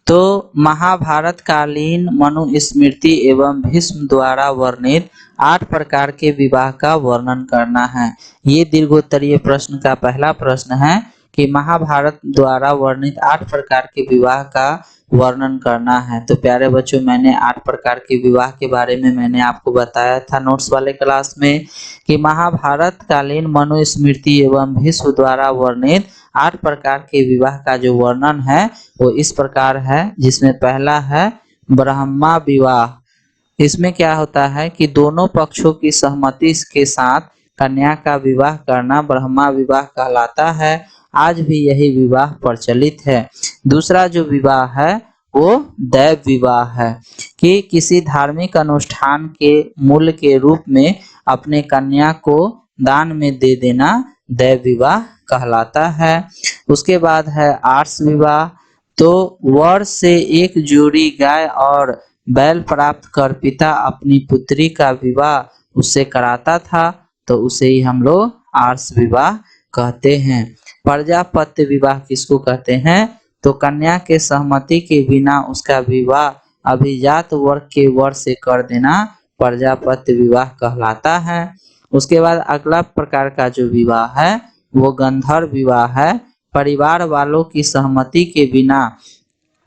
तो महाभारत कालीन मनुस्मृति एवं भीष्म द्वारा वर्णित 8 प्रकार के विवाह का वर्णन करना है। ये दीर्घोत्तरीय प्रश्न का पहला प्रश्न है कि महाभारत द्वारा वर्णित 8 प्रकार के विवाह का वर्णन करना है। तो प्यारे बच्चों, मैंने 8 प्रकार के विवाह के बारे में मैंने आपको बताया था नोट्स वाले क्लास में कि महाभारत कालीन मनुस्मृति एवं भीष्म द्वारा वर्णित 8 प्रकार के विवाह का जो वर्णन है वो इस प्रकार है, जिसमें पहला है ब्रह्मा विवाह। इसमें क्या होता है कि दोनों पक्षों की सहमति के साथ कन्या का विवाह करना ब्रह्मा विवाह कहलाता है। आज भी यही विवाह प्रचलित है। दूसरा जो विवाह है वो दैव विवाह है कि किसी धार्मिक अनुष्ठान के मूल्य के रूप में अपने कन्या को दान में दे देना दैव विवाह कहलाता है। उसके बाद है आर्ष विवाह। तो वर से एक जोड़ी गाय और बैल प्राप्त कर पिता अपनी पुत्री का विवाह उससे कराता था, तो उसे ही हम लोग आर्ष विवाह कहते हैं। प्रजापत्य विवाह किसको कहते हैं? तो कन्या के सहमति के बिना उसका विवाह अभिजात वर्ग के वर से कर देना प्रजापत्य विवाह कहलाता है। उसके बाद अगला प्रकार का जो विवाह है वो गंधर्व विवाह है। परिवार वालों की सहमति के बिना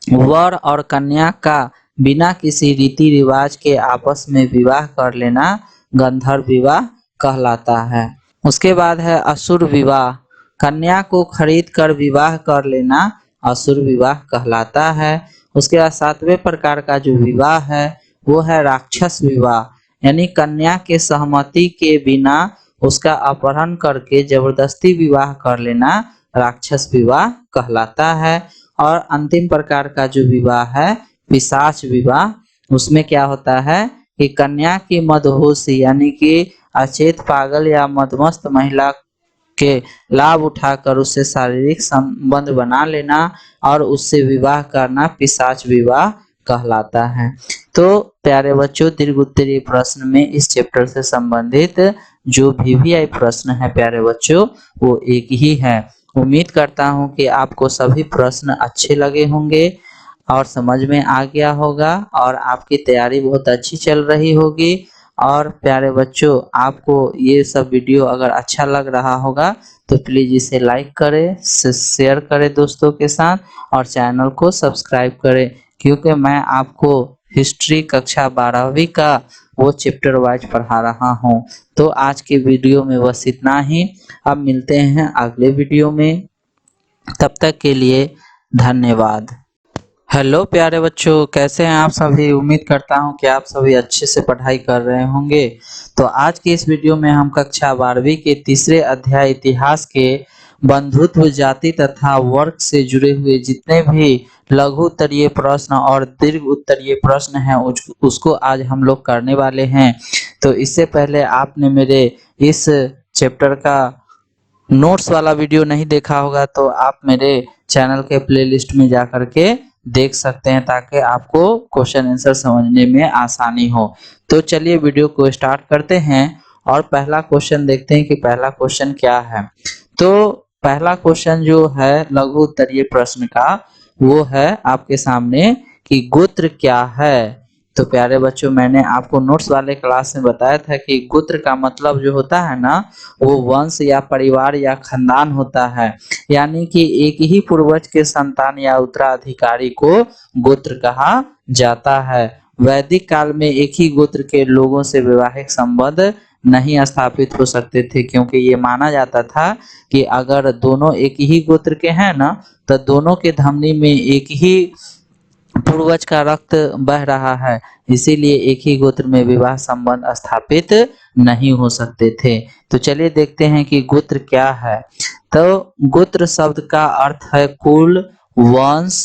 वर और कन्या का बिना किसी रीति रिवाज के आपस में विवाह कर लेना गंधर्व विवाह कहलाता है। उसके बाद है असुर विवाह। कन्या को खरीद कर विवाह कर लेना असुर विवाह कहलाता है। उसके बाद 7वें प्रकार का जो विवाह है वो है राक्षस विवाह, यानी कन्या के सहमति के बिना उसका अपहरण करके जबरदस्ती विवाह कर लेना राक्षस विवाह कहलाता है। और अंतिम प्रकार का जो विवाह है पिशाच विवाह। उसमें क्या होता है कि कन्या की मदहोशी यानी कि अचेत, पागल या मदमस्त महिला के लाभ उठाकर उससे शारीरिक संबंध बना लेना और उससे विवाह करना पिशाच विवाह कहलाता है। तो प्यारे बच्चों, दीर्घ उत्तरीय प्रश्न में इस चैप्टर से संबंधित जो भी प्रश्न है प्यारे बच्चों वो एक ही है। उम्मीद करता हूं कि आपको सभी प्रश्न अच्छे लगे होंगे और समझ में आ गया होगा और आपकी तैयारी बहुत अच्छी चल रही होगी। और प्यारे बच्चों, आपको ये सब वीडियो अगर अच्छा लग रहा होगा तो प्लीज इसे लाइक करें, शेयर करें दोस्तों के साथ और चैनल को सब्सक्राइब करें, क्योंकि मैं आपको हिस्ट्री कक्षा 12वीं का वो चैप्टर वाइज पढ़ा रहा हूं। तो आज के वीडियो में बस इतना ही। अब मिलते हैं अगले वीडियो में, तब तक के लिए धन्यवाद। हेलो प्यारे बच्चों, कैसे हैं आप सभी? उम्मीद करता हूं कि आप सभी अच्छे से पढ़ाई कर रहे होंगे। तो आज के इस वीडियो में हम कक्षा 12वीं के तीसरे अध्याय इतिहास के बंधुत्व, जाति तथा वर्ग से जुड़े हुए जितने भी लघु उत्तरीय प्रश्न और दीर्घ उत्तरीय प्रश्न हैं उसको आज हम लोग करने वाले हैं। तो इससे पहले आपने मेरे इस चैप्टर का नोट्स वाला वीडियो नहीं देखा होगा तो आप मेरे चैनल के प्लेलिस्ट में जा करके देख सकते हैं, ताकि आपको क्वेश्चन आंसर समझने में आसानी हो। तो चलिए वीडियो को स्टार्ट करते हैं और पहला क्वेश्चन देखते हैं कि पहला क्वेश्चन क्या है। तो पहला क्वेश्चन जो है लघु उत्तरीय प्रश्न का वो है आपके सामने कि गोत्र क्या है। तो प्यारे बच्चों, मैंने आपको नोट्स वाले क्लास में बताया था कि गोत्र का मतलब जो होता है ना वो वंश या परिवार या खानदान होता है, यानी कि एक ही पूर्वज के संतान या उत्तराधिकारी को गोत्र कहा जाता है। वैदिक काल में एक ही गोत्र के लोगों से वैवाहिक संबंध नहीं स्थापित हो सकते थे, क्योंकि ये माना जाता था कि अगर दोनों एक ही गोत्र के हैं ना तो दोनों के धमनी में एक ही पूर्वज का रक्त बह रहा है, इसीलिए एक ही गोत्र में विवाह संबंध स्थापित नहीं हो सकते थे। तो चलिए देखते हैं कि गोत्र क्या है। तो गोत्र शब्द का अर्थ है कुल, वंश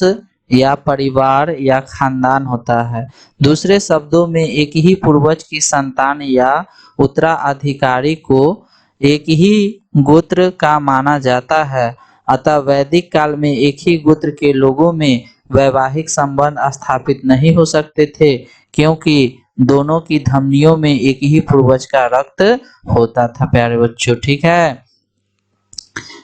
या परिवार या खानदान होता है। दूसरे शब्दों में एक ही पूर्वज की संतान या उत्तराधिकारी को एक ही गोत्र का माना जाता है। अतः वैदिक काल में एक ही गोत्र के लोगों में वैवाहिक संबंध स्थापित नहीं हो सकते थे, क्योंकि दोनों की धमनियों में एक ही पूर्वज का रक्त होता था। प्यारे बच्चों, ठीक है।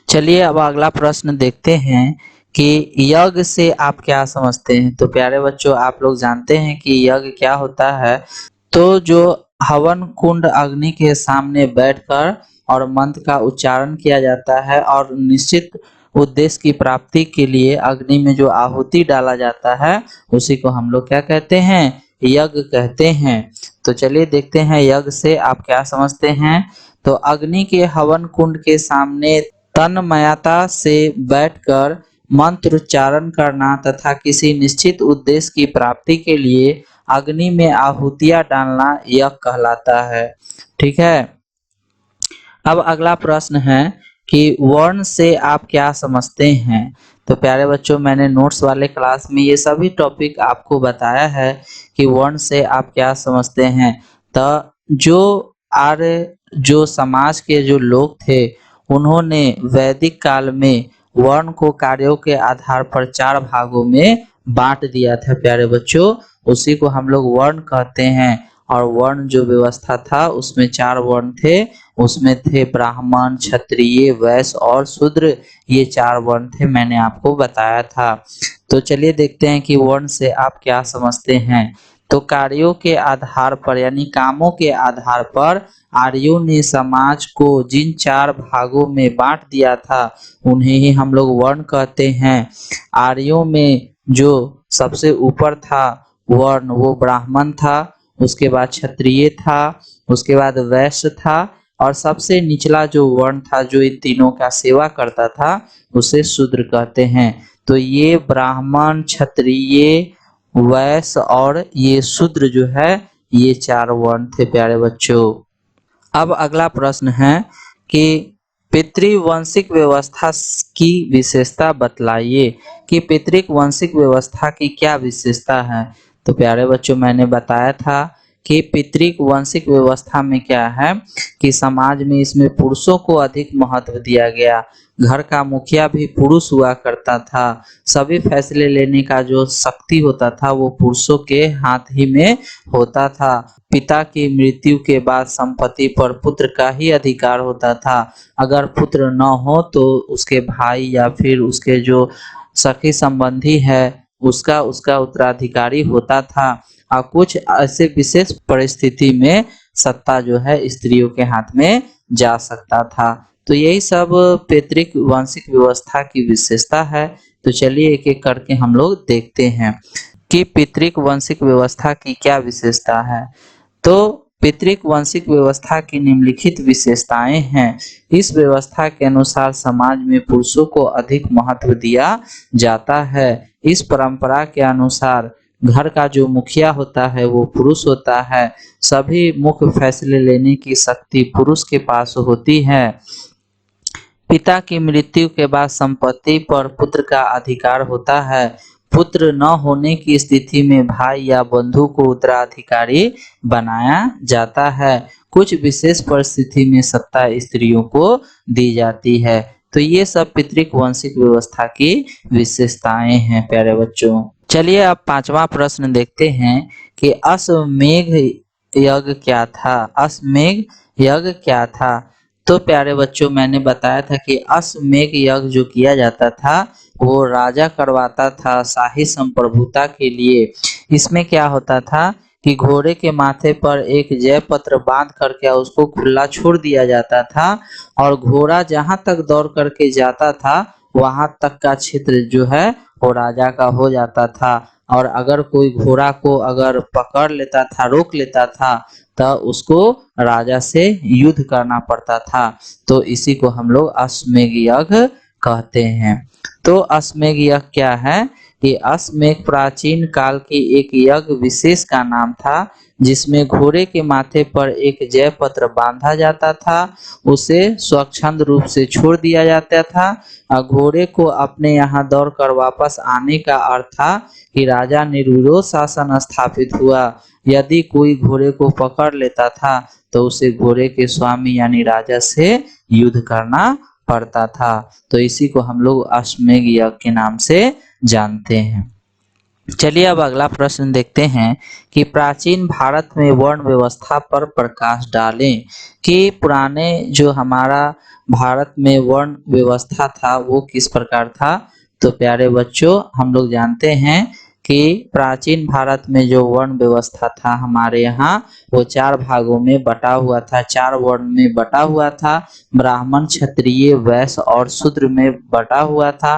चलिए अब अगला प्रश्न देखते हैं कि यज्ञ से आप क्या समझते हैं। तो प्यारे बच्चों, आप लोग जानते हैं कि यज्ञ क्या होता है। तो जो हवन कुंड अग्नि के सामने बैठकर और मंत्र का उच्चारण किया जाता है और निश्चित उद्देश्य की प्राप्ति के लिए अग्नि में जो आहुति डाला जाता है उसी को हम लोग क्या कहते हैं, यज्ञ कहते हैं। तो चलिए देखते हैं यज्ञ से आप क्या समझते हैं। तो अग्नि के हवन कुंड के सामने तन्मयता से बैठकर मंत्र उच्चारण करना तथा किसी निश्चित उद्देश्य की प्राप्ति के लिए अग्नि में आहुतियां डालना यज्ञ कहलाता है। ठीक है। अब अगला प्रश्न है कि वर्ण से आप क्या समझते हैं। तो प्यारे बच्चों, मैंने नोट्स वाले क्लास में ये सभी टॉपिक आपको बताया है कि वर्ण से आप क्या समझते हैं। तो जो आर्य जो समाज के जो लोग थे उन्होंने वैदिक काल में वर्ण को कार्यों के आधार पर 4 भागों में बांट दिया था प्यारे बच्चों, उसी को हम लोग वर्ण कहते हैं। और वर्ण जो व्यवस्था था उसमें 4 वर्ण थे, उसमें थे ब्राह्मण, क्षत्रिय, वैश्य और शूद्र, ये 4 वर्ण थे, मैंने आपको बताया था। तो चलिए देखते हैं कि वर्ण से आप क्या समझते हैं। तो कार्यों के आधार पर यानी कामों के आधार पर आर्यों ने समाज को जिन 4 भागों में बांट दिया था उन्हें ही हम लोग वर्ण कहते हैं। आर्यों में जो सबसे ऊपर था वर्ण वो ब्राह्मण था, उसके बाद क्षत्रिय था, उसके बाद वैश्य था और सबसे निचला जो वर्ण था जो इन तीनों का सेवा करता था उसे शूद्र कहते हैं। तो ये ब्राह्मण, क्षत्रिय, वैश्य और ये शूद्र जो है ये 4 वर्ण थे प्यारे बच्चों। अब अगला प्रश्न है कि पितृवंशिक व्यवस्था की विशेषता बतलाइए कि पितृक वंशिक व्यवस्था की क्या विशेषता है। तो प्यारे बच्चों, मैंने बताया था कि पितृक वंशिक व्यवस्था में क्या है कि समाज में इसमें पुरुषों को अधिक महत्व दिया गया। घर का मुखिया भी पुरुष हुआ करता था। सभी फैसले लेने का जो शक्ति होता था वो पुरुषों के हाथ ही में होता था। पिता की मृत्यु के बाद संपत्ति पर पुत्र का ही अधिकार होता था। अगर पुत्र न हो तो उसके भाई या फिर उसके जो सखी संबंधी है उसका उसका उत्तराधिकारी होता था। और कुछ ऐसे विशेष परिस्थिति में सत्ता जो है स्त्रियों के हाथ में जा सकता था। तो यही सब पैतृक वंशिक व्यवस्था की विशेषता है। तो चलिए एक एक करके हम लोग देखते हैं कि पितृक वंशिक व्यवस्था की क्या विशेषता है। तो पितृक वंशिक व्यवस्था की निम्नलिखित विशेषताएं हैं। इस व्यवस्था के अनुसार समाज में पुरुषों को अधिक महत्व दिया जाता है। इस परंपरा के अनुसार घर का जो मुखिया होता है वो पुरुष होता है। सभी मुख्य फैसले लेने की शक्ति पुरुष के पास होती है। पिता की मृत्यु के बाद संपत्ति पर पुत्र का अधिकार होता है। पुत्र न होने की स्थिति में भाई या बंधु को उत्तराधिकारी बनाया जाता है। कुछ विशेष परिस्थिति में सत्ता स्त्रियों को दी जाती है। तो ये सब पितृक वंशिक व्यवस्था की विशेषताएं हैं प्यारे बच्चों। चलिए अब 5वां प्रश्न देखते हैं कि अश्वमेध यज्ञ क्या था। अश्वमेध यज्ञ क्या था। तो प्यारे बच्चों, मैंने बताया था कि अश्वमेध यज्ञ जो किया जाता था वो राजा करवाता था शाही संप्रभुता के लिए। इसमें क्या होता था कि घोड़े के माथे पर एक जय पत्र बांध करके उसको खुला छोड़ दिया जाता था और घोड़ा जहां तक दौड़ करके जाता था वहां तक का क्षेत्र जो है वो राजा का हो जाता था। और अगर कोई घोड़ा को अगर पकड़ लेता था, रोक लेता था, तो उसको राजा से युद्ध करना पड़ता था। तो इसी को हम लोग अश्वमेध यज्ञ कहते हैं। तो अश्वमेध यज्ञ क्या है कि अश्वमेध प्राचीन काल की एक यज्ञ विशेष का नाम था जिसमें घोड़े के माथे पर एक जय पत्र बांधा जाता था, उसे स्वच्छंद रूप से छोड़ दिया जाता था और घोड़े को अपने यहाँ दौड़कर वापस आने का अर्थ था कि राजा निर्विरोध शासन स्थापित हुआ। यदि कोई घोड़े को पकड़ लेता था तो उसे घोड़े के स्वामी यानी राजा से युद्ध करना पड़ता था। तो इसी को हम लोग अश्वमेध यज्ञ के नाम से जानते हैं। चलिए अब अगला प्रश्न देखते हैं कि प्राचीन भारत में वर्ण व्यवस्था पर प्रकाश डालें कि पुराने जो हमारा भारत में वर्ण व्यवस्था था वो किस प्रकार था। तो प्यारे बच्चों, हम लोग जानते हैं कि प्राचीन भारत में जो वर्ण व्यवस्था था हमारे यहाँ, वो 4 भागों में बटा हुआ था, 4 वर्ण में बटा हुआ था। ब्राह्मण, क्षत्रिय, वैश्य और शूद्र में बटा हुआ था।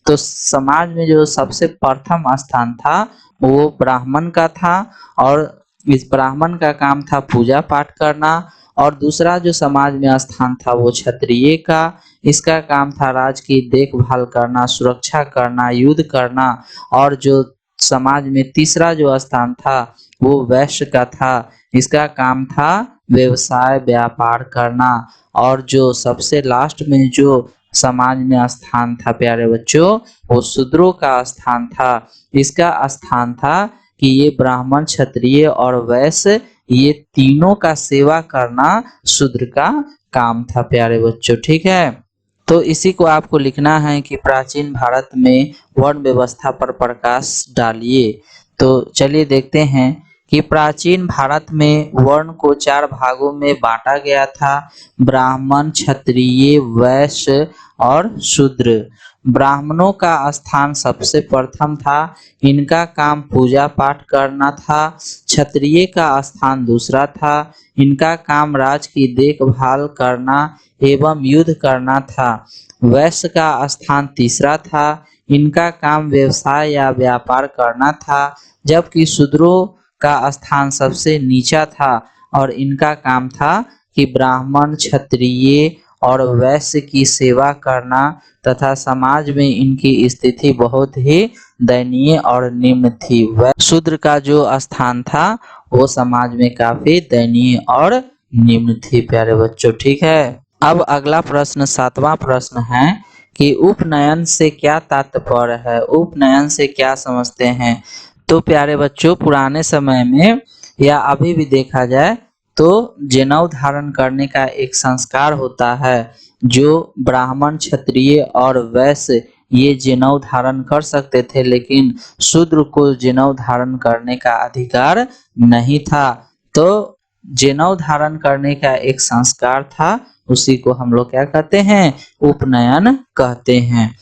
तो समाज में जो सबसे प्रथम स्थान था वो ब्राह्मण का था, और इस ब्राह्मण का काम था पूजा पाठ करना। और दूसरा जो समाज में स्थान था वो क्षत्रिय का, इसका काम था राज की देखभाल करना, सुरक्षा करना, युद्ध करना। और जो समाज में तीसरा जो स्थान था वो वैश्य का था, इसका काम था व्यवसाय व्यापार करना। और जो सबसे लास्ट में जो समाज में स्थान था प्यारे बच्चों, वो शूद्रों का स्थान था। इसका स्थान था कि ये ब्राह्मण, क्षत्रिय और वैश्य, ये तीनों का सेवा करना शूद्र का काम था प्यारे बच्चों, ठीक है। तो इसी को आपको लिखना है कि प्राचीन भारत में वर्ण व्यवस्था पर प्रकाश डालिए। तो चलिए देखते हैं कि प्राचीन भारत में वर्ण को 4 भागों में बांटा गया था: ब्राह्मण, क्षत्रिय, वैश्य और शूद्र। ब्राह्मणों का स्थान सबसे प्रथम था, इनका काम पूजा पाठ करना था। क्षत्रिय का स्थान दूसरा था, इनका काम राज की देखभाल करना एवं युद्ध करना था। वैश्य का स्थान तीसरा था, इनका काम व्यवसाय या व्यापार करना था। जबकि शूद्रों का स्थान सबसे नीचा था और इनका काम था कि ब्राह्मण, क्षत्रिय और वैश्य की सेवा करना, तथा समाज में इनकी स्थिति बहुत ही दयनीय और निम्न थी। शूद्र का जो स्थान था वो समाज में काफी दयनीय और निम्न थी प्यारे बच्चों, ठीक है। अब अगला प्रश्न 7वां प्रश्न है कि उपनयन से क्या तात्पर्य है, उपनयन से क्या समझते हैं। तो प्यारे बच्चों, पुराने समय में या अभी भी देखा जाए तो जनेऊ धारण करने का एक संस्कार होता है। जो ब्राह्मण, क्षत्रिय और वैश्य ये जनेऊ धारण कर सकते थे, लेकिन शूद्र को जनेऊ धारण करने का अधिकार नहीं था। तो जनेऊ धारण करने का एक संस्कार था, उसी को हम लोग क्या कहते हैं, उपनयन कहते हैं।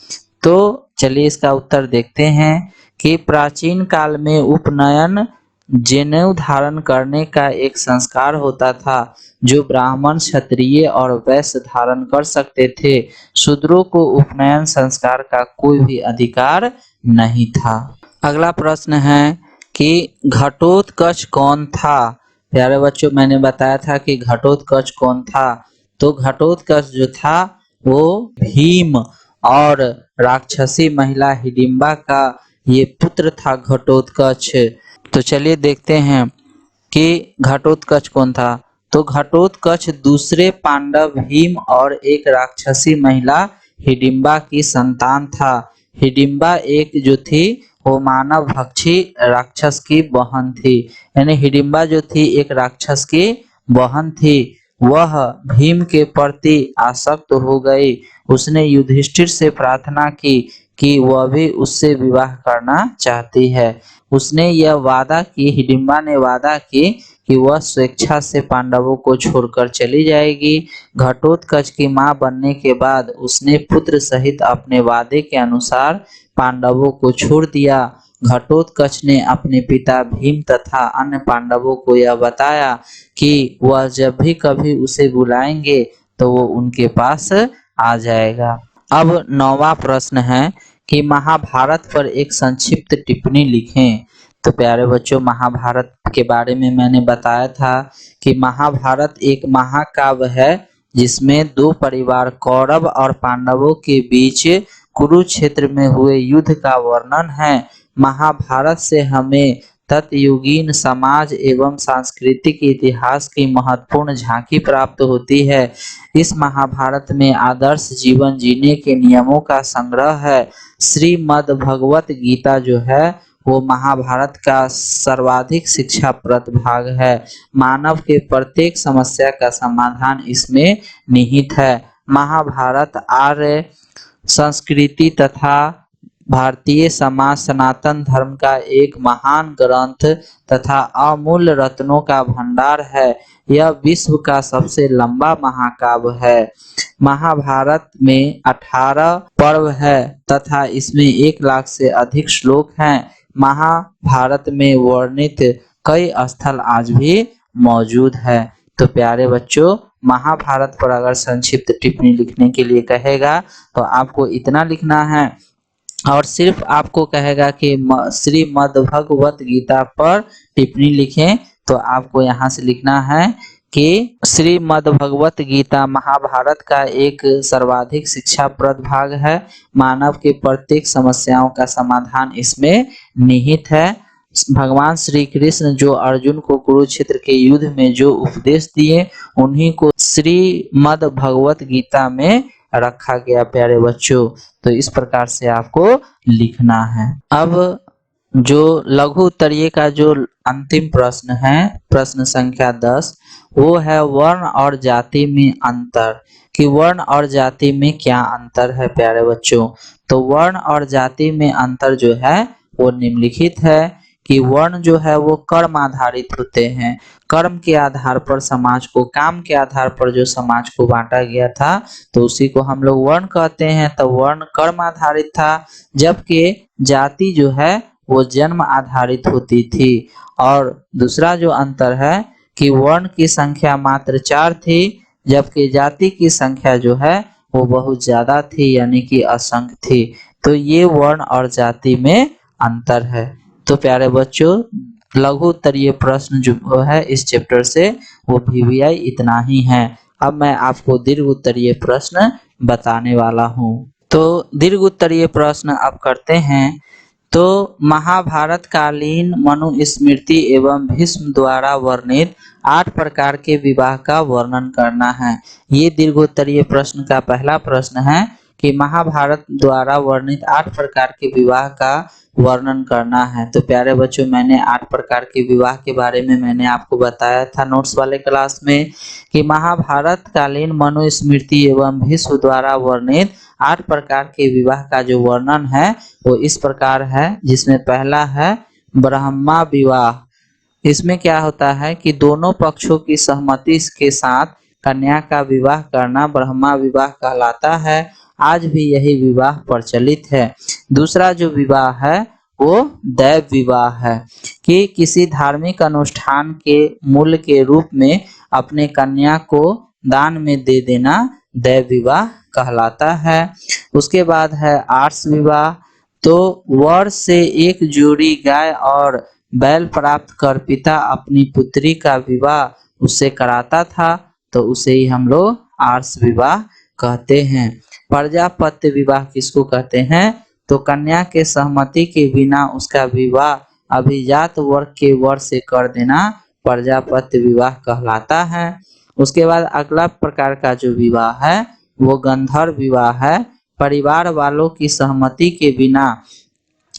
तो चलिए इसका उत्तर देखते हैं कि प्राचीन काल में उपनयन जनेऊ धारण करने का एक संस्कार होता था, जो ब्राह्मण, क्षत्रिय और वैश्य धारण कर सकते थे। शूद्रों को उपनयन संस्कार का कोई भी अधिकार नहीं था। अगला प्रश्न है कि घटोत्कच कौन था। प्यारे बच्चों, मैंने बताया था कि घटोत्कच कौन था। तो घटोत्कच जो था वो भीम और राक्षसी महिला हिडिंबा का ये पुत्र था घटोत्कच। तो चलिए देखते हैं कि घटोत्कच कौन था। तो घटोत्कच दूसरे पांडव भीम और एक राक्षसी महिला हिडिंबा की संतान था। हिडिंबा एक जो थी वो मानव भक्षी राक्षस की बहन थी, यानी हिडिंबा जो थी एक राक्षस की बहन थी। वह भीम के प्रति आसक्त हो गई। उसने युधिष्ठिर से प्रार्थना की कि वह भी उससे विवाह करना चाहती है। उसने यह वादा की, हिडिंबा ने वादा की कि वह स्वेच्छा से पांडवों को छोड़कर चली जाएगी। घटोत्कच की मां बनने के बाद उसने पुत्र सहित अपने वादे के अनुसार पांडवों को छोड़ दिया। घटोत्कच ने अपने पिता भीम तथा अन्य पांडवों को यह बताया कि वह जब भी कभी उसे बुलाएंगे तो वो उनके पास आ जाएगा। अब 9वां प्रश्न है कि महाभारत पर एक संक्षिप्त टिप्पणी लिखें। तो प्यारे बच्चों, महाभारत के बारे में मैंने बताया था कि महाभारत एक महाकाव्य है जिसमें 2 परिवार कौरव और पांडवों के बीच कुरुक्षेत्र में हुए युद्ध का वर्णन है। महाभारत से हमें तत्युगीन समाज एवं सांस्कृतिक इतिहास की महत्वपूर्ण झांकी प्राप्त होती है। इस महाभारत में आदर्श जीवन जीने के नियमों का संग्रह है। श्रीमद् भगवत गीता जो है वो महाभारत का सर्वाधिक शिक्षाप्रद भाग है। मानव के प्रत्येक समस्या का समाधान इसमें निहित है। महाभारत आर्य संस्कृति तथा भारतीय समाज सनातन धर्म का एक महान ग्रंथ तथा अमूल्य रत्नों का भंडार है। यह विश्व का सबसे लंबा महाकाव्य है। महाभारत में 18 पर्व है तथा इसमें 1 लाख से अधिक श्लोक हैं। महाभारत में वर्णित कई स्थल आज भी मौजूद है। तो प्यारे बच्चों, महाभारत पर अगर संक्षिप्त टिप्पणी लिखने के लिए कहेगा तो आपको इतना लिखना है, और सिर्फ आपको कहेगा कि श्रीमद् भगवत गीता पर टिप्पणी लिखें, तो आपको यहाँ से लिखना है कि श्रीमद् भगवत गीता महाभारत का एक सर्वाधिक शिक्षाप्रद भाग है। मानव के प्रत्येक समस्याओं का समाधान इसमें निहित है। भगवान श्री कृष्ण जो अर्जुन को कुरुक्षेत्र के युद्ध में जो उपदेश दिए, उन्हीं को श्रीमद् भगवत गीता में रखा गया प्यारे बच्चों। तो इस प्रकार से आपको लिखना है। अब जो लघु उत्तरीय का जो अंतिम प्रश्न है, प्रश्न संख्या 10, वो है वर्ण और जाति में अंतर, कि वर्ण और जाति में क्या अंतर है प्यारे बच्चों। तो वर्ण और जाति में अंतर जो है वो निम्नलिखित है कि वर्ण जो है वो कर्म आधारित होते हैं। कर्म के आधार पर समाज को, काम के आधार पर जो समाज को बांटा गया था, तो उसी को हम लोग वर्ण कहते हैं। तो वर्ण कर्म आधारित था, जबकि जाति जो है वो जन्म आधारित होती थी। और दूसरा जो अंतर है कि वर्ण की संख्या मात्र 4 थी, जबकि जाति की संख्या जो है वो बहुत ज्यादा थी, यानी कि असंख्य थी। तो ये वर्ण और जाति में अंतर है। तो प्यारे बच्चों, लघु उत्तरीय प्रश्न जो है इस चैप्टर से वो VVI इतना ही है। अब मैं आपको दीर्घ उत्तरीय प्रश्न बताने वाला हूँ। तो दीर्घ उत्तरीय प्रश्न अब करते हैं। तो महाभारत कालीन मनुस्मृति एवं भीष्म द्वारा वर्णित 8 प्रकार के विवाह का वर्णन करना है। ये दीर्घोत्तरीय प्रश्न का पहला प्रश्न है कि महाभारत द्वारा वर्णित 8 प्रकार के विवाह का वर्णन करना है। तो प्यारे बच्चों, मैंने 8 प्रकार के विवाह के बारे में मैंने आपको बताया था नोट्स वाले क्लास में कि महाभारत कालीन मनुस्मृति एवं भीष्म द्वारा वर्णित 8 प्रकार के विवाह का जो वर्णन है वो इस प्रकार है, जिसमें पहला है ब्रह्मा विवाह। इसमें क्या होता है कि दोनों पक्षों की सहमति के साथ कन्या का विवाह करना ब्रह्मा विवाह कहलाता है। आज भी यही विवाह प्रचलित है। दूसरा जो विवाह है वो दैव विवाह है, कि किसी धार्मिक अनुष्ठान के मूल्य के रूप में अपने कन्या को दान में दे देना दैव विवाह कहलाता है। उसके बाद है आर्ष विवाह। तो वर से एक जोड़ी गाय और बैल प्राप्त कर पिता अपनी पुत्री का विवाह उससे कराता था, तो उसे ही हम लोग आर्ष विवाह कहते हैं। प्रजापत्य विवाह किसको कहते हैं? तो कन्या के सहमति के बिना उसका विवाह अभिजात वर्ग के वर से कर देना प्रजापत्य विवाह कहलाता है। उसके बाद अगला प्रकार का जो विवाह है वो गंधर्व विवाह है। परिवार वालों की सहमति के बिना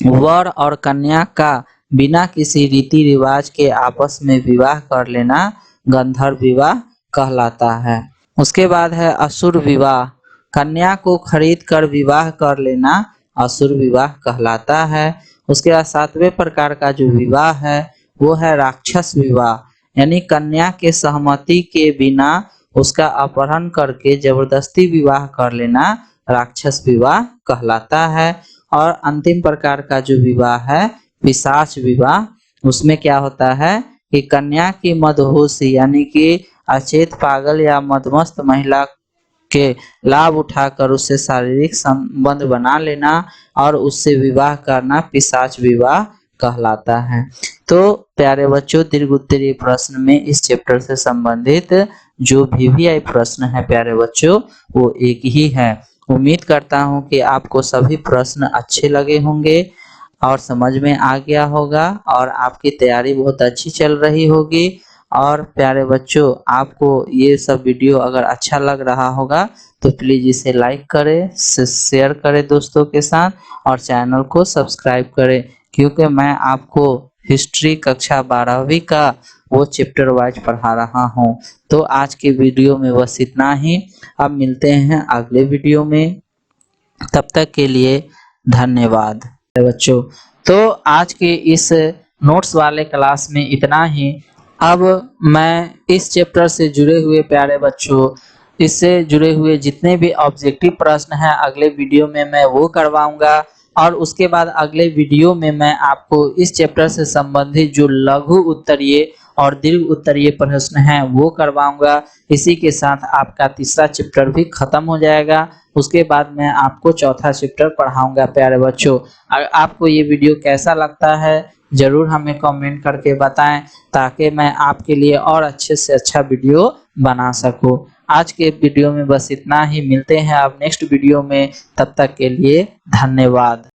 वर और कन्या का बिना किसी रीति रिवाज के आपस में विवाह कर लेना गंधर्व विवाह कहलाता है। उसके बाद है असुर विवाह। कन्या को खरीद कर विवाह कर लेना असुर विवाह कहलाता है। उसके बाद 7वें प्रकार का जो विवाह है वो है राक्षस विवाह, यानी कन्या के सहमति के बिना उसका अपहरण करके जबरदस्ती विवाह कर लेना राक्षस विवाह कहलाता है। और अंतिम प्रकार का जो विवाह है पिशाच विवाह। उसमें क्या होता है कि कन्या की मदहोशी यानी कि अचेत पागल या मदमस्त महिला के लाभ उठाकर उससे शारीरिक संबंध बना लेना और उससे विवाह करना पिशाच विवाह कहलाता है। तो प्यारे बच्चों, दीर्घ उत्तरीय प्रश्न में इस चैप्टर से संबंधित जो VVI प्रश्न है प्यारे बच्चों वो एक ही है। उम्मीद करता हूं कि आपको सभी प्रश्न अच्छे लगे होंगे और समझ में आ गया होगा और आपकी तैयारी बहुत अच्छी चल रही होगी। और प्यारे बच्चों, आपको ये सब वीडियो अगर अच्छा लग रहा होगा तो प्लीज इसे लाइक करें, शेयर करें दोस्तों के साथ और चैनल को सब्सक्राइब करें, क्योंकि मैं आपको हिस्ट्री कक्षा 12वीं का वो चैप्टर वाइज पढ़ा रहा हूँ। तो आज के वीडियो में बस इतना ही। अब मिलते हैं अगले वीडियो में, तब तक के लिए धन्यवाद बच्चों। तो आज के इस नोट्स वाले क्लास में इतना ही। अब मैं इस चैप्टर से जुड़े हुए प्यारे बच्चों, इससे जुड़े हुए जितने भी ऑब्जेक्टिव प्रश्न हैं अगले वीडियो में मैं वो करवाऊंगा। और उसके बाद अगले वीडियो में मैं आपको इस चैप्टर से संबंधित जो लघु उत्तरीय और दीर्घ उत्तरीय प्रश्न हैं वो करवाऊंगा। इसी के साथ आपका तीसरा चैप्टर भी खत्म हो जाएगा। उसके बाद मैं आपको चौथा चैप्टर पढ़ाऊंगा प्यारे बच्चों। आपको ये वीडियो कैसा लगता है जरूर हमें कमेंट करके बताएं, ताकि मैं आपके लिए और अच्छे से अच्छा वीडियो बना सकूं। आज के वीडियो में बस इतना ही, मिलते हैं अब नेक्स्ट वीडियो में, तब तक के लिए धन्यवाद।